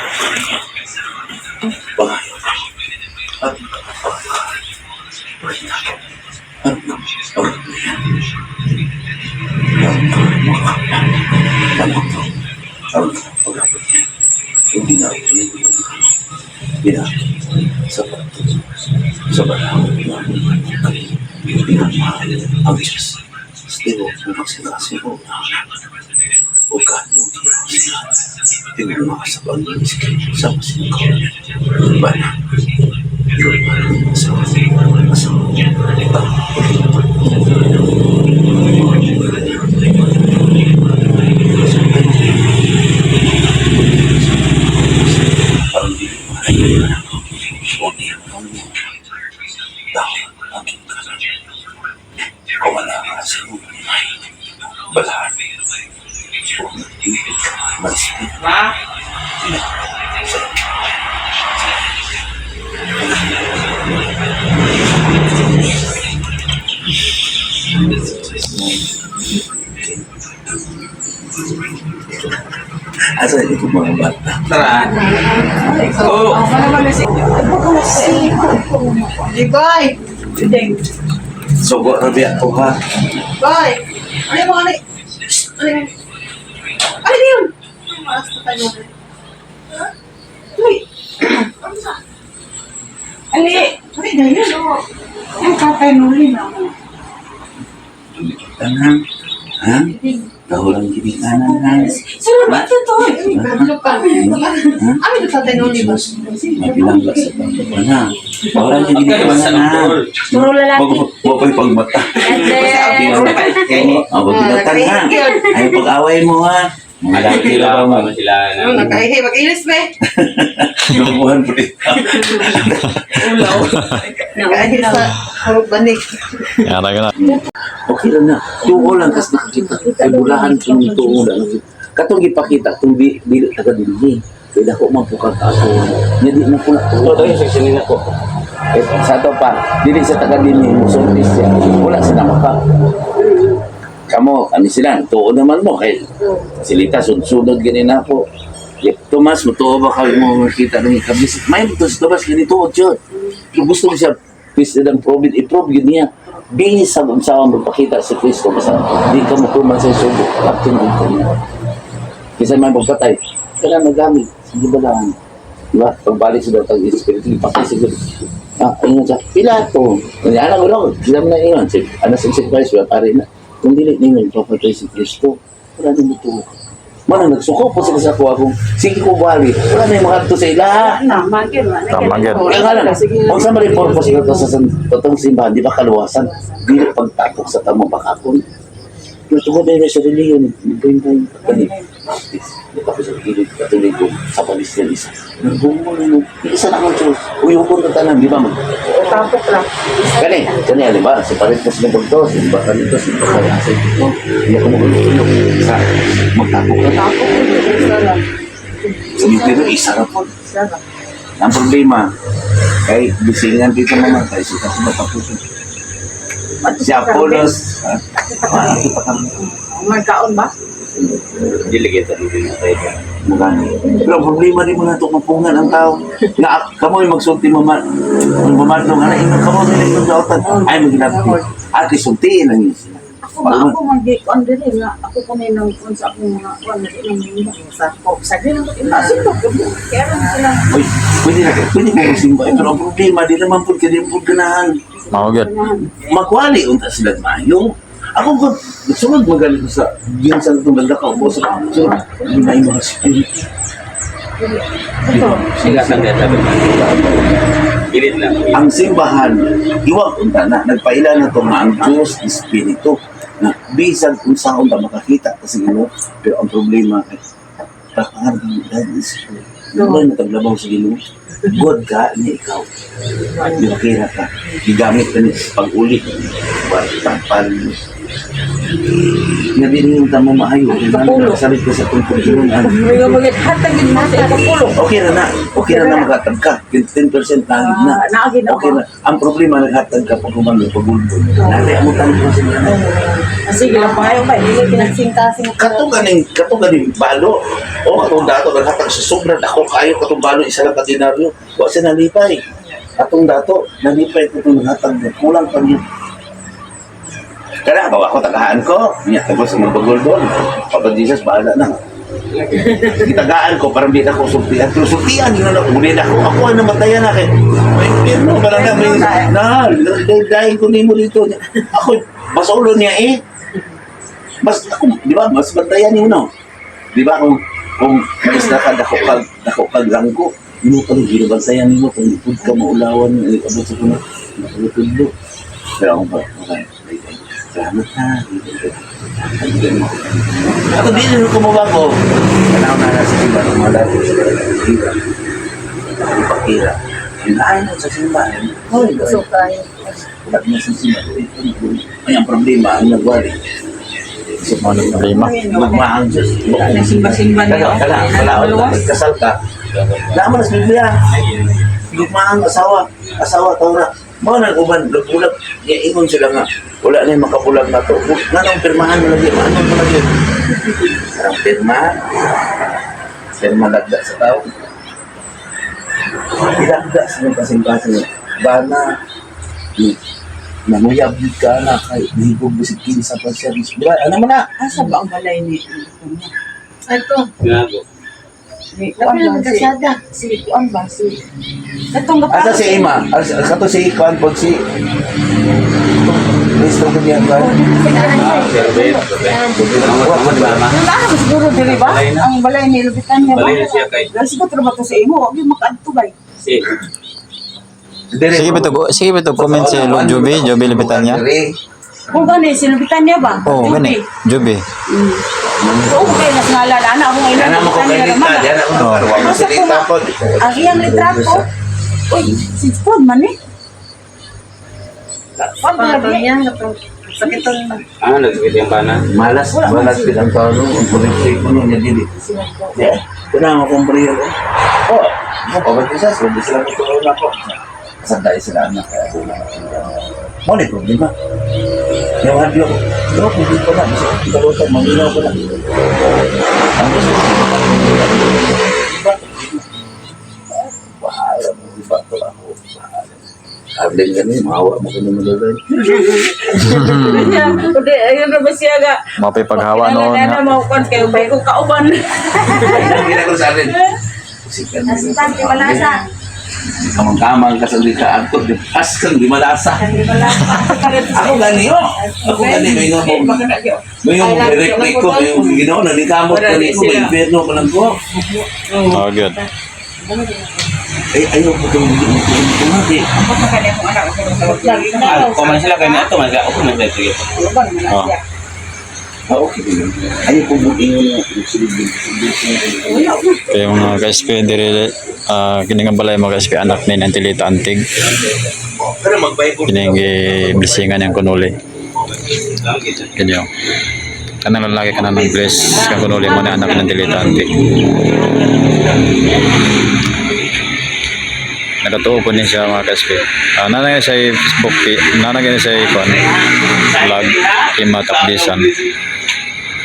Pangayon. At pagkakapag. At pagkakapag. Ang Diyos, stigo upang sila sinuna. Huwag ka nung sila. Tingnan mga sa pag-iisip sa masingkaw. Bala. Yung maraming sa asa itu mga bata. Tara. Oh. Ligoy. Sogo na biya ko ha. Boy. Ano mo ani? Ano yun? Uy. Ali, ali dahil no. Ang tatay nuli na. Tanang Ha? Kahulang kinikanan ha? Sino ba ito to? Ano sa tayo ni boss? May pinangga sa pagkakita na. Kahulang kinikanan ha? Puro lalaki. Huwag ko'y pagmata. Huwag pinatan ha? Ay pag-away mo ha? Mga laki lang mo. Nakahihi, mag-ilis ba? Lumuhan po dito. Nakahihi sa harap banik. Yara ka na. Okay lang na. Tuo lang kas nakakita. Ay bulahan ko ng tuo lang. Katong ipakita, itong dili taga dili. Kaya ako man po kakaso. Nga di mo po na tuo. Ito yung seksyonin ako. Sa ito pa, dili sa taga dili mo sultis siya. Wala sila maka. Kamo, kani sila, tuo naman mo. Kaya silita, sunod ganin ako. Tomas, matuo ba kayo mo makita ng ikabis? May ito si Tomas, ganito o Diyod. Kung gusto mo siya, please, i-prove yun niya. Bihis sa bamsawan magpakita si Kristo. Basta, di ka matuman sa subo. Captain ang kanya. Kasi may magpatay. Kaya nagamit. Sige ba lang? Diba? Pagbalik sa datang espiritu, ipakisigur. Ayun siya, Pilato. Alam mo lang, sila mo na yun. Ano sa Christ, pare na. Kung dili ninyo, ipapatay si Kristo. Wala na mutuwa. Mana nagsuko po sila sa kuha kong sige ko bali. Wala na yung mga ito sa ila. Tama yan. Kaya nga lang, kung sa mga purpose ito sa totong simbahan, di ba kaluwasan? Dili pagtapok sa tamang bakakon. Pero tungkol na yun sa reliyon, nagpahintayin ka kanil. Di pa ko sa kilid, katuloy ko sa palis niya isa. Nagbungo na yun. Isa na akong Diyos. Uyukon ka tanan, di ba? Tapok lang. Kani, di ba? Si palit ko sa bagtos, di ba? Kalito, si pagkayasay. Hindi ako mag-ulog. Sa magtapok ka. Tapok lang. Sabi pero isa na po. Sarap. Ang problema, kahit bisingan dito mamatay, si kasi matapusin. Si Apollos, May kaon ba? Magani. Pero ang problema din mo na ito, mapungan ang tao. Na kamoy magsulti mamadong, kamoy nila yung dautan. Ay, maginapit. At isultiin ang yun sila. Ako mag-on din nga. Ako kami nang sa akong mga sa din ako. Inasin ko. Kaya rin sila. Uy, pwede mo magsimba. Pero ang problema, di naman po kaya po ganahan. Mawagad. Magwali unta sila mayo. Ako ko sunod magaling sa yun sa itong ganda ka upo sa sunod. Hindi na yung mga security. Ang simbahan, iwag unta na, nagpaila na ito nga ang Diyos Espiritu na bisan kung saan ka makakita kasi ano, pero ang problema ay tapangan kang God Espiritu. Ano na taglabaw sa Ginoo? God ka, niya ikaw. Binakira ka. Gigamit ka niya pag-uli. Tampal. Nabinin yung tamo maayo. Salit ko sa tungkol. May mga hatagin mo sa ikapulo. Okay na na maghatag ka. 10% nagid na. Okay na. Ang problema, naghatag ka pag humalo, pag-ulbo. Nari, amutan ko sila. Sige lang pa kayo ba? Hindi pinagsing-kasing. Katong ganing balo. O, katong dato, naghatag sa sobrang ako kayo, katong balo, isa lang katinaryo. Huwag siya nalipay. Katong dato, nalipay ko itong naghatag. Kulang pa niya. Kaya bawa ko tagahaan ko. Niya, tapos magbagol doon. Papa Jesus, bahala na. Itagaan ko, parang di na ako sultihan. Pero sultihan, yun na ako. Ulit ako. Ako ang namatayan na. May pirno, parang na. Dahil ko nimo dito. Ako, basulo niya eh. Mas, ako, di ba, mas bantayan yun, no? Di ba, kung mas dako kag lang ko, yun pa rin, ginabantayan mo, kung lipod ka, maulawan, abot sa kuna, makulutod. Pero ako ba, okay. Salamat na. Ako din nung kumuha ko. Kailangan na nasa simbahan. Mga dati sa simbahan. Ipakira. Hinahin sa simbahan. So tayo. Pag nasa simbahan. Ay, ang problema, ang nagwari. So, ano ang problema? Magmahang Diyos. Simba-simba niyo. Kala, kasal ka. Naman sa Biblia. Magmahang asawa, taura. Mga nag-uban, nag-ulag, ingon sila nga, wala na yung makapulag na to. Nga nang pirmahan mo lagi, maano mo lagi? Parang pirma lagda sa tao. Ilagda sa mga kasing-kasing, bana, namuyabid ka na, kay higog bisikin sa pasyaris. Ano mo na? Asa ba ang balay ni? Ito. Labi na magkasada. Si Kuan ba? Si... Itong Asa si Ima? Asa to si Kuan po si... Kristo ko niya ba? Yung lahat siguro diri ba? Ang balay ni lubitan niya ba? Balay na siya kay. Siguro trabaho sa imo, wag yung makaadto ba? Sige ba to comment si Joby lipitan niya. Kung gani silubitan niya ba? Oh, gani. Joby. So, okay na ngala ana akong ina. Yan ang mga kanita, yan ang mga karwa. Masalita po. Ang iyang litrato. Uy, si Spod man eh. Sakitan na. Ano, nagsakit yung bana? Malas bilang tao no, ang politik mo niya dili. Yeah, kuna mo kung priyo. Oh, ba't isa sila ko na po. Sanday sila anak kaya mo ni problema. Yung hadyo ko, hindi ko na bisa kalutan maminaw ko na. Ang gusto ko bahala mo di ba to ako. Abling gani maawa mo kuno malulay. Kundi ayun na ba siya ga? Mapay paghawa noon. Ana mo kon kay ubay ko kauban. Hindi ko sa atin. Sikat. Astan di malasa. Kamang-kamang ka sa likaan ko, di kang di malasa. Ako gani oh. Ako gani may nga mo. May yung direct may ko, may yung ginawa na di kamot ko ni ko, may inferno ko lang ko. Oh, good. Ay ayaw ko itong tumati. Kung man sila kayo na ito, mag-ako na tayo. Sige. Oh. Okay din. Ayaw ko buting yung silibin. Kaya mga ka-SP, dire kining balay mga ka-SP anak ni Antilita Antig. Pero magbayad ko. Kining blisingan yang kunuli. Kinyo. Kanang lalaki ka na bless kang kunuli mo na anak ni Antilita Antig. Nakatuo po niya siya mga ka-SP. Nanagay sa Facebook, nanagay sa ikon, vlog, Imatapdisan,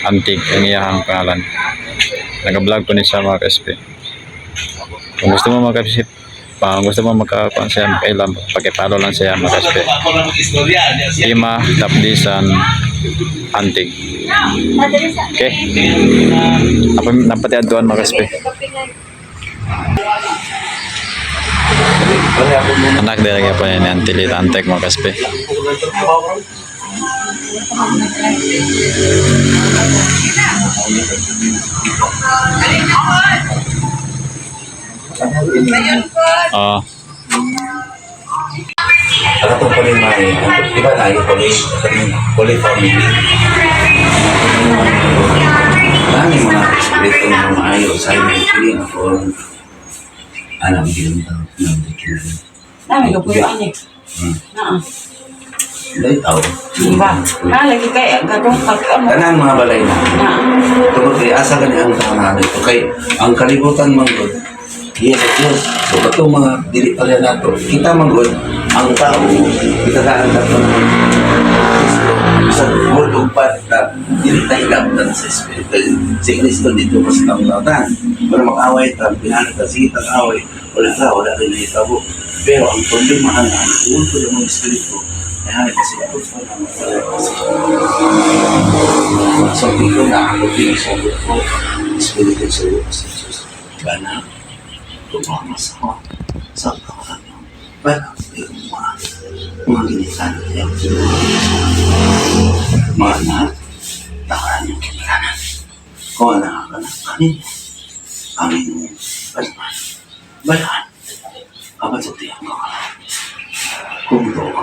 Antig, ang iyahang pangalan. Nag-vlog po niya siya mga ka-SP. Kung gusto mo mga ka-SP, gusto mo magkakakuan siya, makailan, pakipalo lang siya mga ka-SP. Imatapdisan, Antig. Okay? Napatiaduan mga ka-SP. Anak dia lagi apa ni Antilita Antig mga ka-SP. Oh. Ano po pa rin may, di ba tayo poly family? Marami mga espiritu na maayo sa inyo feeling ako. Alam mo yun daw, Nami ka po yung anik. Naa. dahil tao. Diba? Lagi kay gadong pag-ano. Kanang mga balay na. Tungkol kay asa gani ang tangan ito. Kay ang kalibutan manggod, yes at yes. So katong mga dili pala nato, kita manggod, ang tao, kita daan nato ng Kristo. Sa world of path na dili tayo gamtan sa Espiritu. Si Kristo dito pa sa taong-tautan. Pero mag-away ta, pinahanap ta, sige tag-away. Wala rin na itabo. Pero ang problema na, kung ito yung mga Espiritu, kaya kasi ako sa mga so dito na ang lupin sa ko Espiritu sa iyo sa Jesus gana tumamas ako sa kawalan mo pero mga ginitan yung mga na takaran yung kinanan kung ano ka na kanin amin mo bayan kapag sa tiyak mo kung ito ka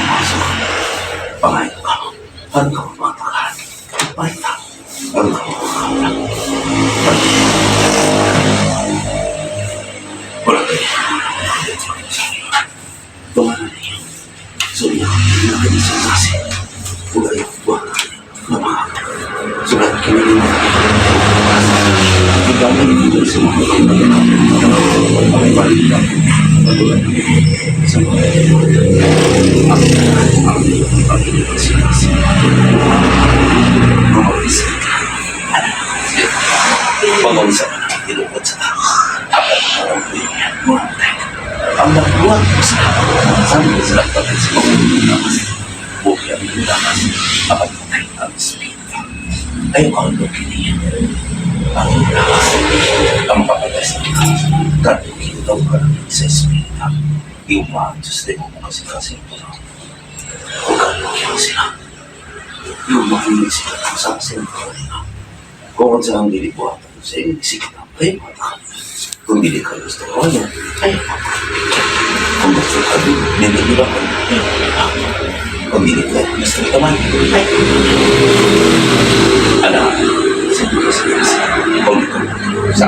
masuk pangayon ka ang kapapatakan baita ang kapapatakan wala kayo tumanan niyo sulit nakita sa sasi wala yung buwan naman sulat kinilig ikaw na dito sa mga ang balik ka patulan sa mga pangawisa ka na ilukot sa tao ang nagbuhat mo sa sabi ko sila pagkat sa mga lakas buki ang lakas kapag patay ang espiritu ayaw ka ang lukini ang lakas ang papatay sa lakas kalukin daw ka sa espiritu yung mga Diyos din mo kasi ito huwag ka lukin sila yung makinig sila sa sentro. Kung sa ang dili po sa inisip na, ay, kung dili ka gusto ko, ay, kung gusto ka, hindi ba ko, kung dili ka gusto ka man, ay, ala, siyempre sa kung ito, sa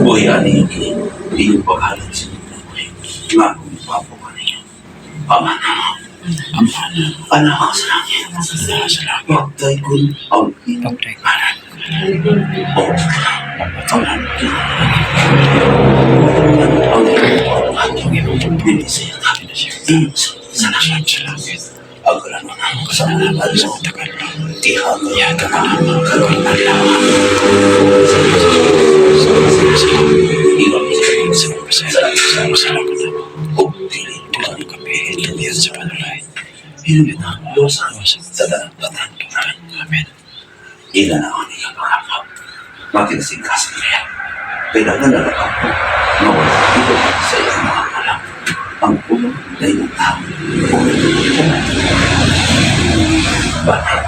buhay ani yung kinig, hindi yung paghalang sa inyo, nga kung ipapo ka niya, pamana, anak ka sa langit, pagtay ko ang pagtayparan, o pagpatawalan ko, ang binisaya ka, sa langit, agalan mo na sa mga sa tagal, tihan mo yan ka na magkaroon ng lawa, iwan sa langit, o piling tulang kami, hindi yan sa panulay. Hindi na, losa, sa dalapatan, amen. Ilan ako niya pangakap, makinasing kasi niya. Kailangan na lang ako, nawala ito sa iyong mga malang. Ang ulong na iyong tao, bakit?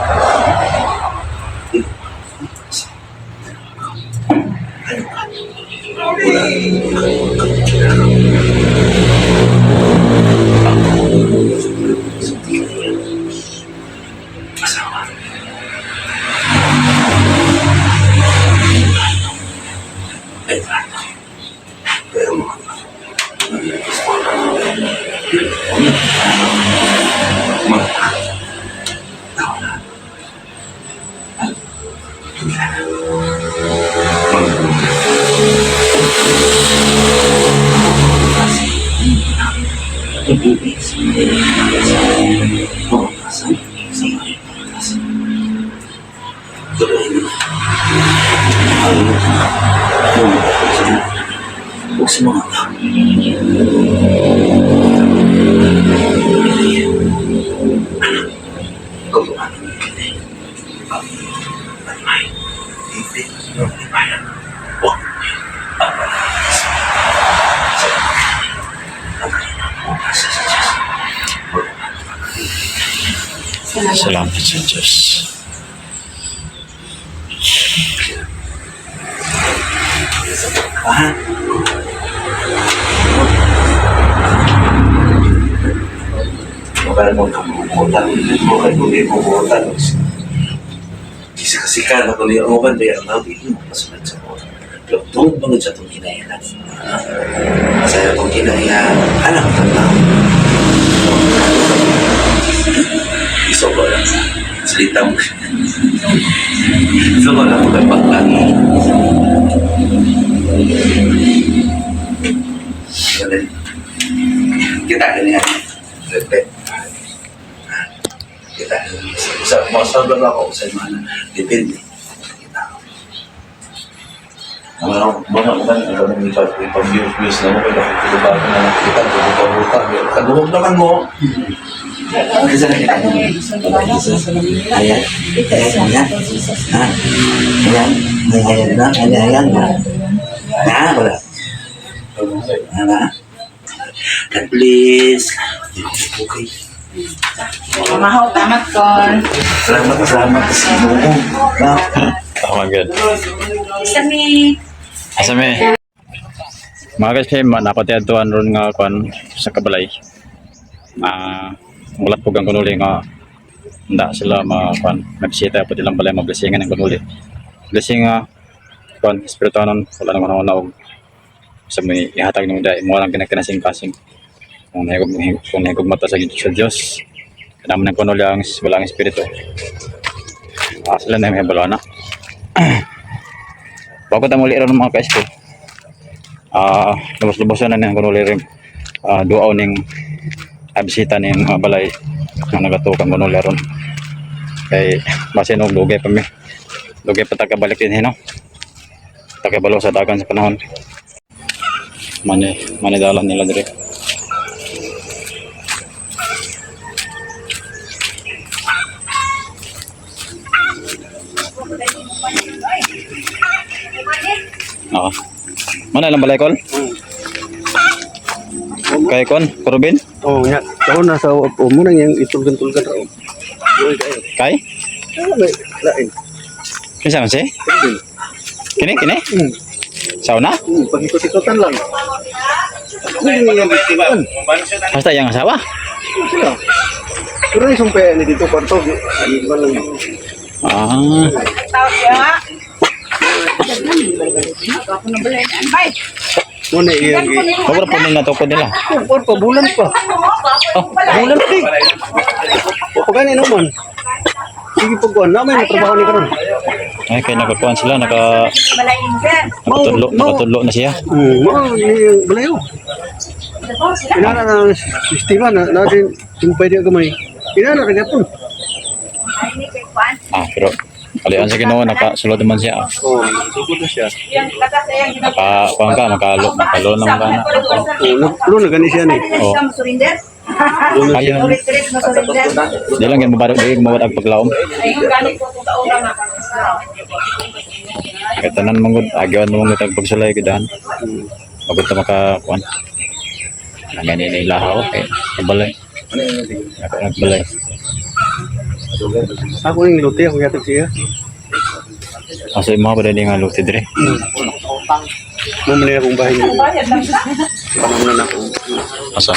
Salamat sa Diyos. Bakal mo kamukutan, bakal mo di kamukutan. Kisika-sika na ko niya ang uban, kaya ang tawag ito, masunod sa ko. Tungkol bangod sa itong kinayanan. Masaya itong kinayanan, anak ng tao. Iso ko lang, salita mo. Iso ko lang mo kay paglangi. Kita ganyan. Repet. Kita sa masabi ako sa mana depende kita mga kan alam mo ipag-views na mo kaya kita na kita buka kadulog naman mo kasi na kita ayan ayan na wala na God bless okay. Mahaw, tamat kon. Salamat sa Ginoo. Oh my God. Isami. Asame. Mga guys, napatiadtuan ron nga kwan sa kabalay. Mulat po ang kunuli nga hindi sila magbisita po nilang balay mablesingan ng kunuli. Blessing nga kwan, espirituanon, wala naman ako sa may ihatag ng dahil mo lang kinagkanasing-kasing. Kung nahigog mata sa Diyos, kanaman ng kunuli ang walang espiritu. Sila na may balana. Bago tayo muli rin mga ka-esko, lubos-lubosan na ng kunuli rin duaw ng abisita ng balay na nagatukan kunuli rin. Kaya base nung lugay pa mi. Lugay pa tagabalik din no? Tagabalo sa dagan sa panahon. Manidalan nila dire. Mana lang balay kol? Kay kon, Robin? Oh, ya. Kau nasa mo nang yang itulgan-tulgan raw. Kay? Ano may lain? Kinsa man si? Kini? Sauna? Pag-ikot-ikotan lang. Hindi nga bitiwan. Basta yang asawa. Sila. Pero yung sumpaya ni dito kwarto. Hindi ba lang. Ah, Tawag siya nga. Ako na bala yan. Bay. Muna iyang sobra po nga tukod nila. kwarto, bulan pa. Oh, Bulan pa eh. O pagani naman. Sige po kuhan. Namay na trabaho ni karon. ay kay nakakuan sila, nakatudlo na siya. Mao ni balayo. Inana na sistema na natin yung pwede gamay. Inana na gapon. Ah, pero kalian sa Ginoo nakasulod naman siya. Oh, sugod na siya. Makalo ng bana. Lo na gani siya ni. Oh. Ayun. Di lang yan mabaro, di mawad ang paglaom. Kaya tanan mangod, agyawan mo mangod ang pagsulay kidahan. Pagod na makakuan. Nangani na ilahaw, eh, nabalay. Ako nagbalay. Ako yung luti, ako yata siya. Asa yung mga ba nga luti dire? Mamali akong bahay niya. Pangalan ako. Asa?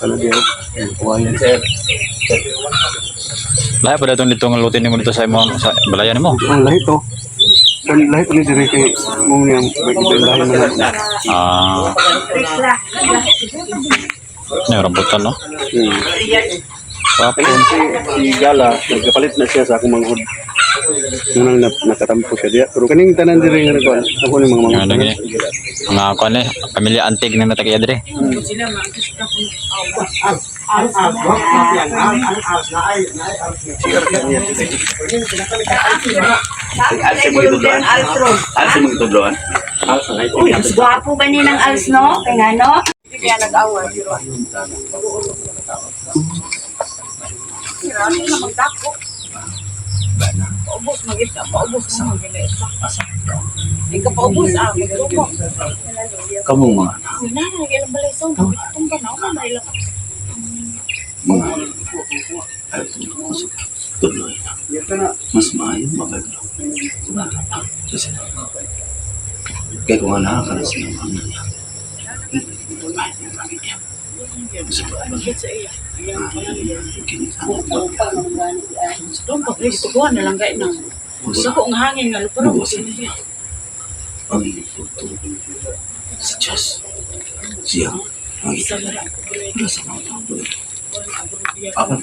Ano diya? Kuwayan sir. Lahat pa dito nito ng luti mo dito sa imong sa balayan mo. Ang lahi to. Ang lahi to ni dire kay mo niya lahi mo. Ah. Ini rambutan no. Kapon. Si Gala, nagkapalit na siya sa akong manghod. Nang nakatampo siya diya. Pero kaning tanan dire nga nagkuan. Ako ni mga Nga lagi. Mga kuan eh, pamilya antig na natakya dire. Alsa mo itudloan. Alsa mo itudloan. Uy, mas gwapo ba ni ng als, no? Kaya nga, no? Kaya nag-awal. Ano na magdako? Paubos, magita. Paubos mo. Ikaw paubos, magdako. Kamong mga anak. Uy, na, nag-ilang balay sa mga. Itong ba na? May lakas. Mga ay tuloy na. Mas maayo magaglo. Kasi kaya kung anak ka na sa mga niya. Doon pa, please, tukuhan na lang kayo ng gusto ko ang hangin nga lupa rin. Ang ito sa Diyos. Siya ang ito para sa mga tao. Apat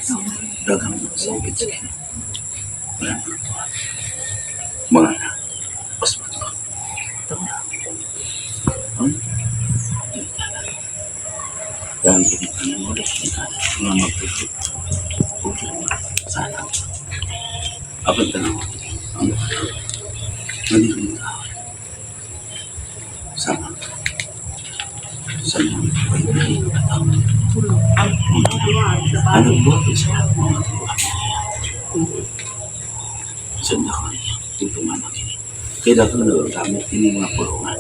dagang sa ibig sa kanya. Wala na ito. Mga anak, pasmat ko. Tawa na. Dan pinipinan mo ulit mga magpipit. Sana. Apat na lang. Ang manirin ka. Sama. Sana ang pwede na tao. Ano ba sa mga buwan? Sanda ka niya. Ito man magini. Kaya dapat nagagamit ini mga pulungan.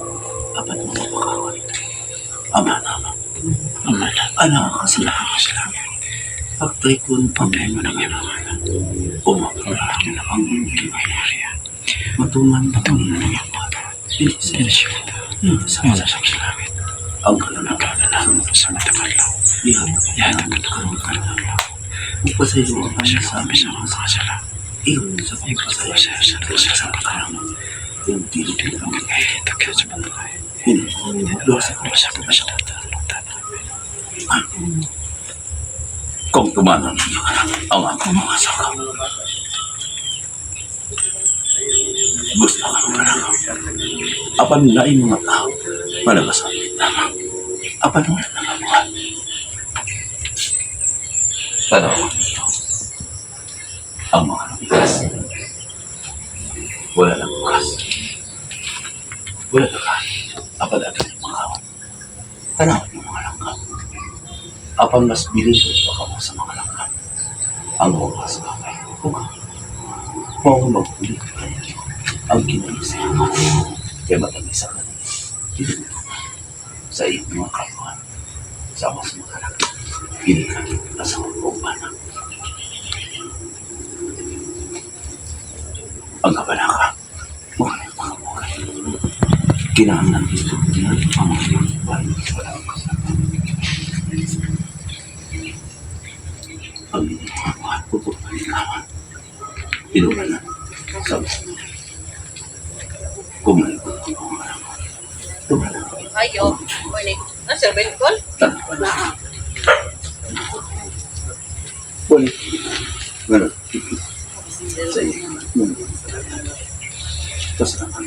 Apat mga pakawan. Ama naman. Anak kasalanan sa langit. Pagtay ko ng pamay mo ng ilangan. Umapalaki na ang iyong kaya. Matuman na kami na ng iyong bata. Hindi sa langit. Ang kalalaman sa matapalaw. Yan ang katarong kalalaw. Magpasayo ang kanya sa amin sa mga kasala. Iyon sa pagpasayo sa pagkalang. Yung tinitin ang ito kaya sa pagkalang. Hindi. Doon sa pagkalang. Kung tumanan niyo ang aking mga saka. Gusto ka ng parang. Apan na yung mga tao malagasapit lamang. Apan wala na mabuhay. Tanaw ko dito. Ang mga nabigas. Wala lang bukas. Wala na kain. Apan agad yung mga awan. Tanaw yung mga langgam. Apan mas bilin pa ka mo sa mga langgam. Ang oras ka kay Huwag magpulit kaya ang kinaisaya ka. Kaya matamis sa kanila. Dito sa iyong mga kaluhan. Sama sa mga langgam. Hindi ka nasa ko ba na? Ang kabala ka. Mukha yung mga buhay. Kinahanglan dito. Ang mga buhay. Wala ang kasama. Ang mga buhay. Pupupalik ka. Pinugalan. Sabi. Kumain ko ang mga alam ko. Tumalan. Ayo, morning. Nasa bengkol? Boleh. Ganun. Sa iyo. Tapos naman.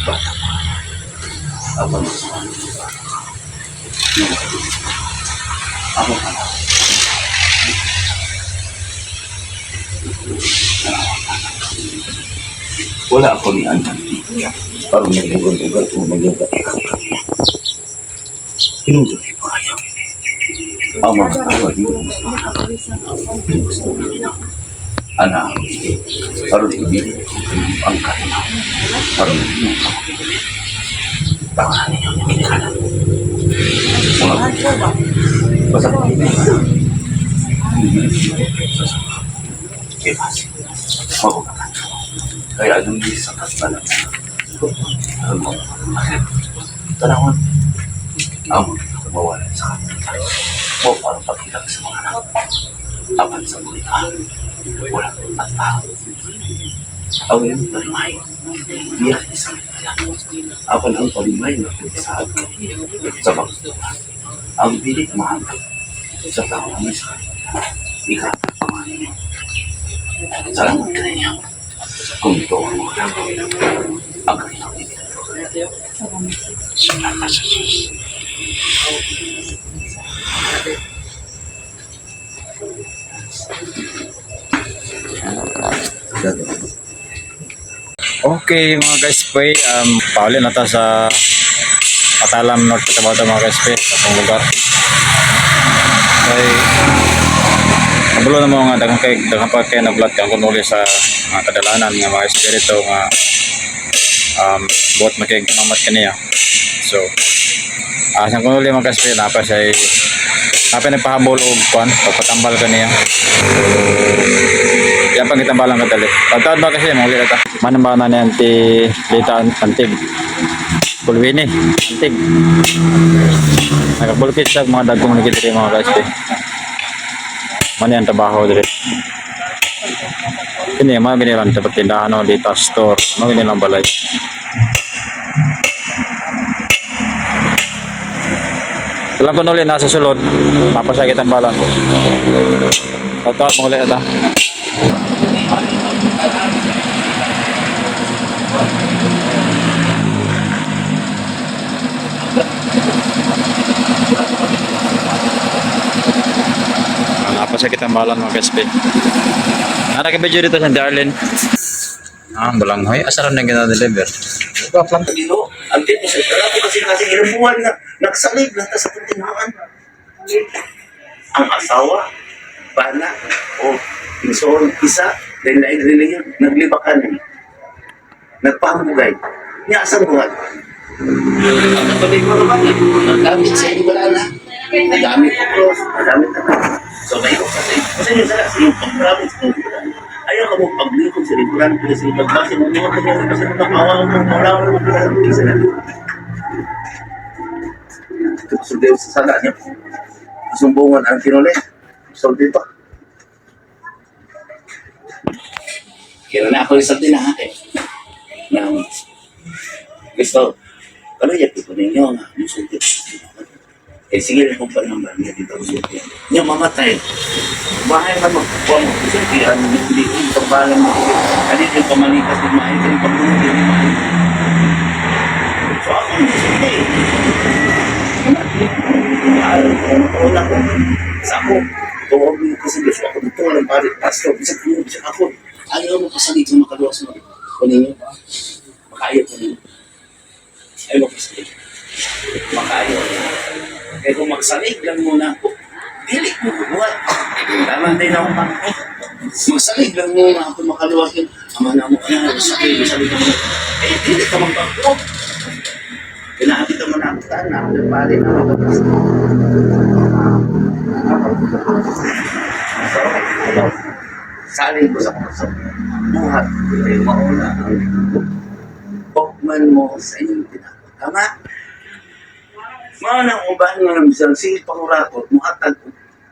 Bata pa. Abang ako ka na. Wala ako ni Andan. Parang nag-ugal-ugal kung mag-ugal. Pinutuloy pa kayo. Ang mga tawa yun. Anak, parang ibigay ang kanina. Parang ibigay ang kanina. Tangan ninyo yung kinikalan. Mga kanina. Basta kung ibigay. Kaya kasi, magugalan. Kaya nung isakat na lang. Ang mga tanawin. Ang mawalan sa kanila. O parang pagkita sa mga anak. Apat sa mulita. Walang at tao. Ang iyong palimay. Iyak isang kaya. Apan ang palimay na pagkasaad kanina. Sa pagkita. Ang bilik mahanggang. Sa tao na sa kanila. Ikatag pamanin. Salamat ka ninyo. Kung ito ang mga ang kanilang ibigay. Salamat sa Diyos. Okay mga guys po, pauli na ta sa Patalam North Cotabato mga guys po, sa itong lugar. Okay, nabulo na mga daghang pa kayo naglat kang kunuli sa mga kadalanan ng mga espiritu nga buot makikinamat kaniya. So, asang kunuli mga guys po, napa nagpahabol o kuan, pagpatambal kaniya. Yan pang itambalang kadali. Pagtaon ba kasi mga ulit ata. Manamba na niyan ti Lita Antig. Pulwini. Antig. Nagabulkit sa mga dagkong nagitiri mga guys. Mani ang trabaho dito. Ini mga binilang dapat tindahan o Lita Store. Mga binilang balay. Alam ko nuli nasa sulod. Papasakit ang balang. Pagtaon mga ulit ata. Napasakit ang balan mga kaspe. Nakakabidyo dito sa Darlene. Balanghoy. Asaran na gina-deliver. Dilo, ang tip mo sa ko kasi ilang buwan na nagsalig na ta sa tindahan. Ang asawa, bana, o pinsoon, isa, dahil na-religion, naglibakan eh. Nagpahambugay. Niya, asang buwan? Ang kapatid mo naman, nagamit sa inyo wala na. Nagamit ko cross, nagamit na. So, may ko kasi, kasi yun sa yung pag-promise ko, ayaw ka mo pag-likod sa likuran, kasi pag-base mo, hindi mo kanya, kasi nakawa mo, malawan mo, isa na. Susunod sa sana niya. Sumbungan ang kinuli. So, dito. Kaya na ako isang tinahake. Na, gusto, ano yan, ito ninyo nga, musulti. Eh, sige rin kung panambar niya dito, musulti. Niya mamatay. Bahay ka magkukuha mo, musulti. Ano, hindi ko yung pagbalang mo. Ano yung pamalikas din mahal, yung pagbunog din mahal. So, ako, musulti. Una ko, sa ako, tuwag mo kasi gusto ako dito, walang pari, pastor, bisa ako, ayaw mo kasalit sa makaluwas mo. Kunin nyo, makaayaw ko ninyo. Ayaw mo kasalit. Makaayaw. Kaya kung magsalig lang muna ako, dili mo buhat. Tama din ako pa. Magsalig lang muna ako makaluwas yun. Ang Mana mo kaya sabi ka mo. Hindi ka magbago. Pinakita mo na ang tanah. Pali na ako. Saling ko sa puso. Buhat. Ay mauna ang pokman mo sa inyong tinapos. Tama? Mga nang ubahan nga ng isang sige pangurakot, muhatag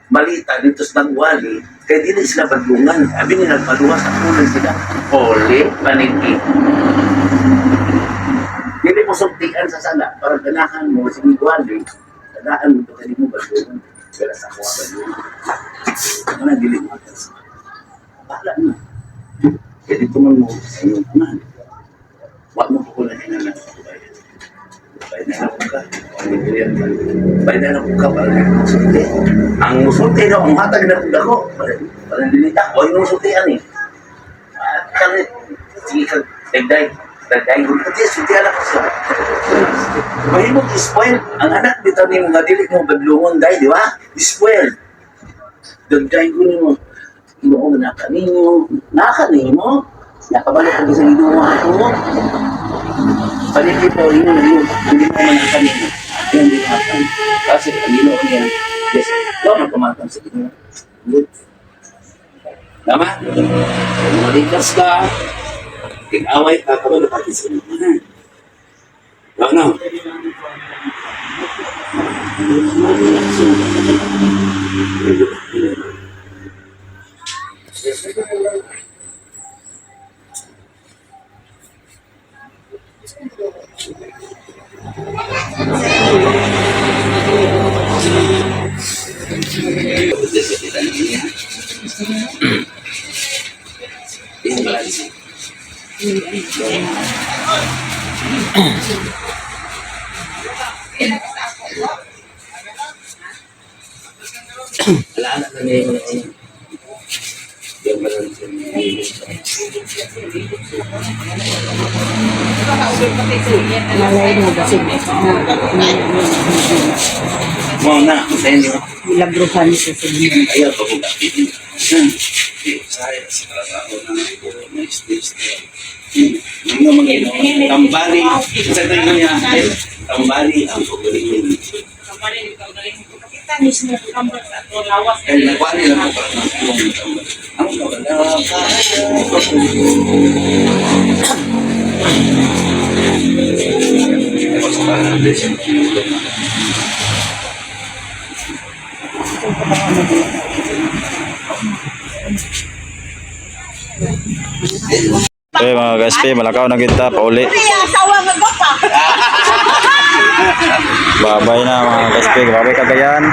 balita dito sa Nagwali, kaya dili sila badlungan. Sabi nila, paluwas at kunan sila. Huli, paniki. Dili mo sumtikan sa sala, para ganahan mo sa Nagwali, ganahan mo ito, hindi mo badlungan. Kaya sa kuha badlungan. Ano dili mo atas? Bahala na. Kaya dito man mo sa inyong kunan. Huwag mo kukunan na lang. Baik na lang ka. Baik na lang ka. Ang musulti daw, ang hatag na kong dako. Parang dilita. O yung musultian eh. Kalit. Sige ka. Dagdag. Dagdag. Kasi sultian ako siya. Mahimog ispoil. Ang anak dito ni mga dilik mo badlungon dahil, di ba? Ispoil. Dagdag ko ni mo. Inoon na nakaninyo. Nakaninyo. Nakabalik ang isang inuwa ako. Paligid po rin na yun. Hindi mo manakan yun. Hindi manakan. Kasi ang inoon niya. Yes. Huwag magkamatang sa inuwa. Good. Tama? Kung malikas ka, tig-away ka, kabalo pati sa inuwa. Ano? Alaala na niya yung yung meron mo na, tayo niyo. Milagruhan sa sige. Ayaw pa kung kapit. Saya sa trabaho na may stage na. Mga mga tambali. Sa tayo niya, tambali ang pagkakulin. Kita mismo kambat atau lawas. Ay, nagwali lang ako. Ang maganda Okay mga ka-SP, malakaw na kita, pauli. Kaya asawa nga gapa. Babay na mga ka-SP, babay Cagayan.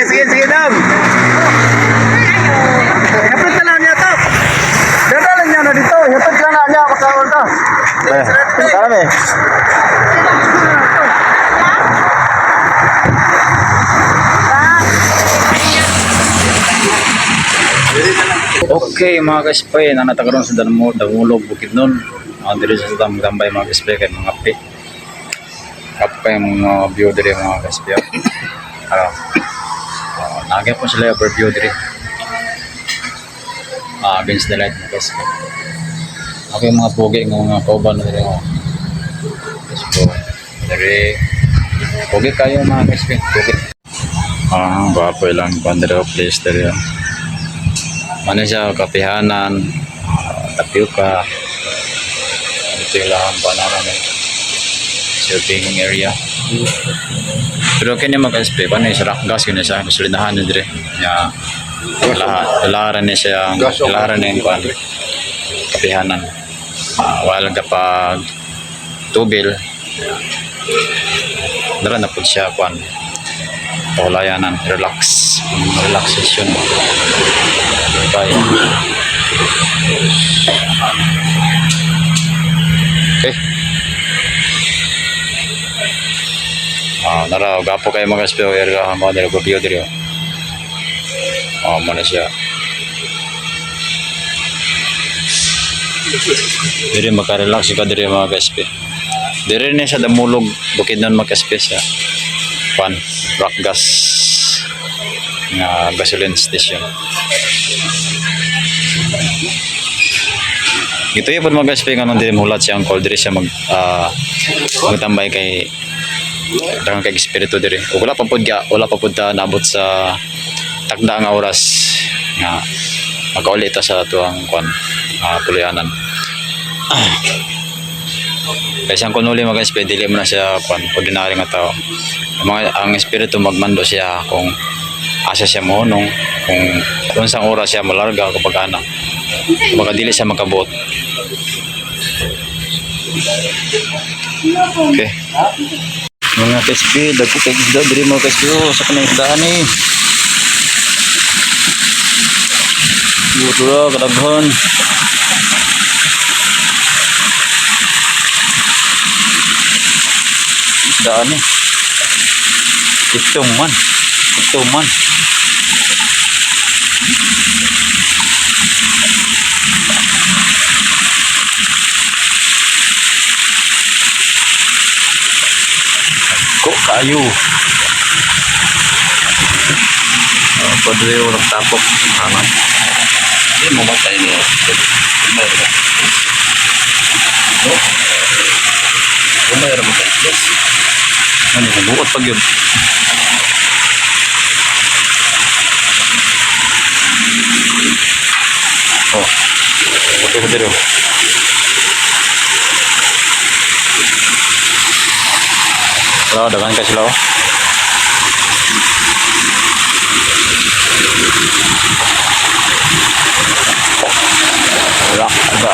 Sige, Dam. Hapit ka lang niya, Top. Dadalan niya na dito. Hapit ka lang niya, makawal ka. Marami. Okay mga ka-SP, nanatakaroon sa Damulog, Bukidnon. Dito sa Gambay mga ka-SP, kay mga pi. Kapag yung mga view dito mga ka-SP. Nagyan po sila overview dito. Against the light mga ka-SP. Ako yung mga pogi ng mga kauban na dito. So, dari pogi kayo mga ka-SP. Pogi. Bapoy lang. Bandero place dito. Ano siya, kapihanan, tapioca, ito yung lahang banana na shopping area. Pero kanya mag-SP, paano yung sarak gas, kanya siya, kasulinahan nyo dire. Ilaharan niya siya, ilaharan niya yung kapihanan. Wala kapag tubil, dara na po siya, paulayanan, relaxation. Bye. Okay. Nara, gapo kayo mga SP area mga nila review dito. Mana siya. Diri makarelax ka diri mga SP. Diri ni sa Damulog Bukidnon mag-SP siya. kwan, rock gas nga gasoline station. Ito yung mga guys, nga nung din mulat siya ang cold diri siya magtambay kay daghang kay espiritu diri. O wala pa pud ta nabot sa takda nga oras nga makauli ta sa tuang kwan tuluyanan. Kasi ang kunuli mga guys, dili mo na siya kwan ordinary nga tao. Ang espiritu magmando siya kung asa siya mohunong, kung unsang oras siya malarga kapag ana. Baka dili siya makabot. Okay. Mga KSP, dagko kay isda diri mga KSP sa kanang isdaan ni. Duro kadaghan. Isdaan ni. Itong man. Kok kayu. Padre orang tapok aman. Hindi mo matay niya. Mayroon mo tayo. Yes. Ano yung buot pag yun? Oh. Buto ko dito. Wala, dagan ka sila oh. Wala, ada.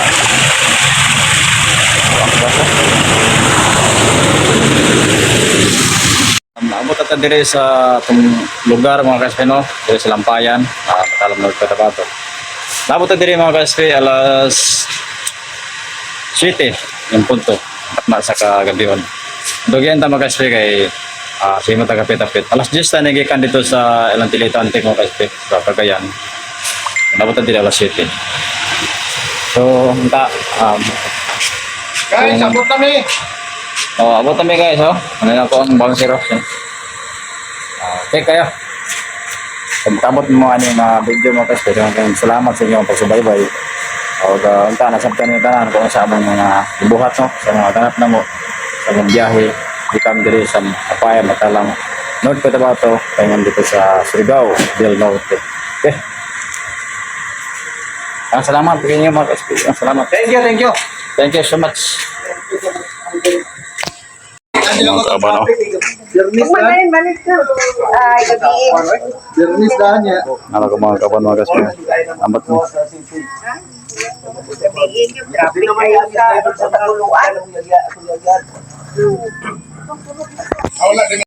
Naabot at dire sa itong lugar mga kaspe no, dire sa Lampayan, Matalam North Cotabato. Naabot at dire mga kaspe alas 7 yung punto at nasa kagabihon. Dugyan ta mga kaspe kay simo ta kapit-apit. Alas 10 ta nagikan dito sa ilang tilitante mga kaspe sa Cagayan. Naabot at dire alas 7. So, Guys, abot kami. abot kami guys, oh. Ano na po ang bang zero? Okay kayo. Pagkamot mo ano yung video mo kasi salamat sa inyo pagsubaybay. O unta na sabtan ni tanan kung sa among mga ibuhat no, sa mga ganap na mo sa mga biyahe di kami diri sa Apaya, Matalang, North Cotabato, paingon dito sa Surigao del Norte. Okay. Salamat sa inyo mga kaspi. Salamat. Thank you. Thank you so much. Mga kaabano. Jernis dahan niya. Ano ka mga kaabano mga kaspi. Ambat mo. Grabe kayo sa taguluan. Wala din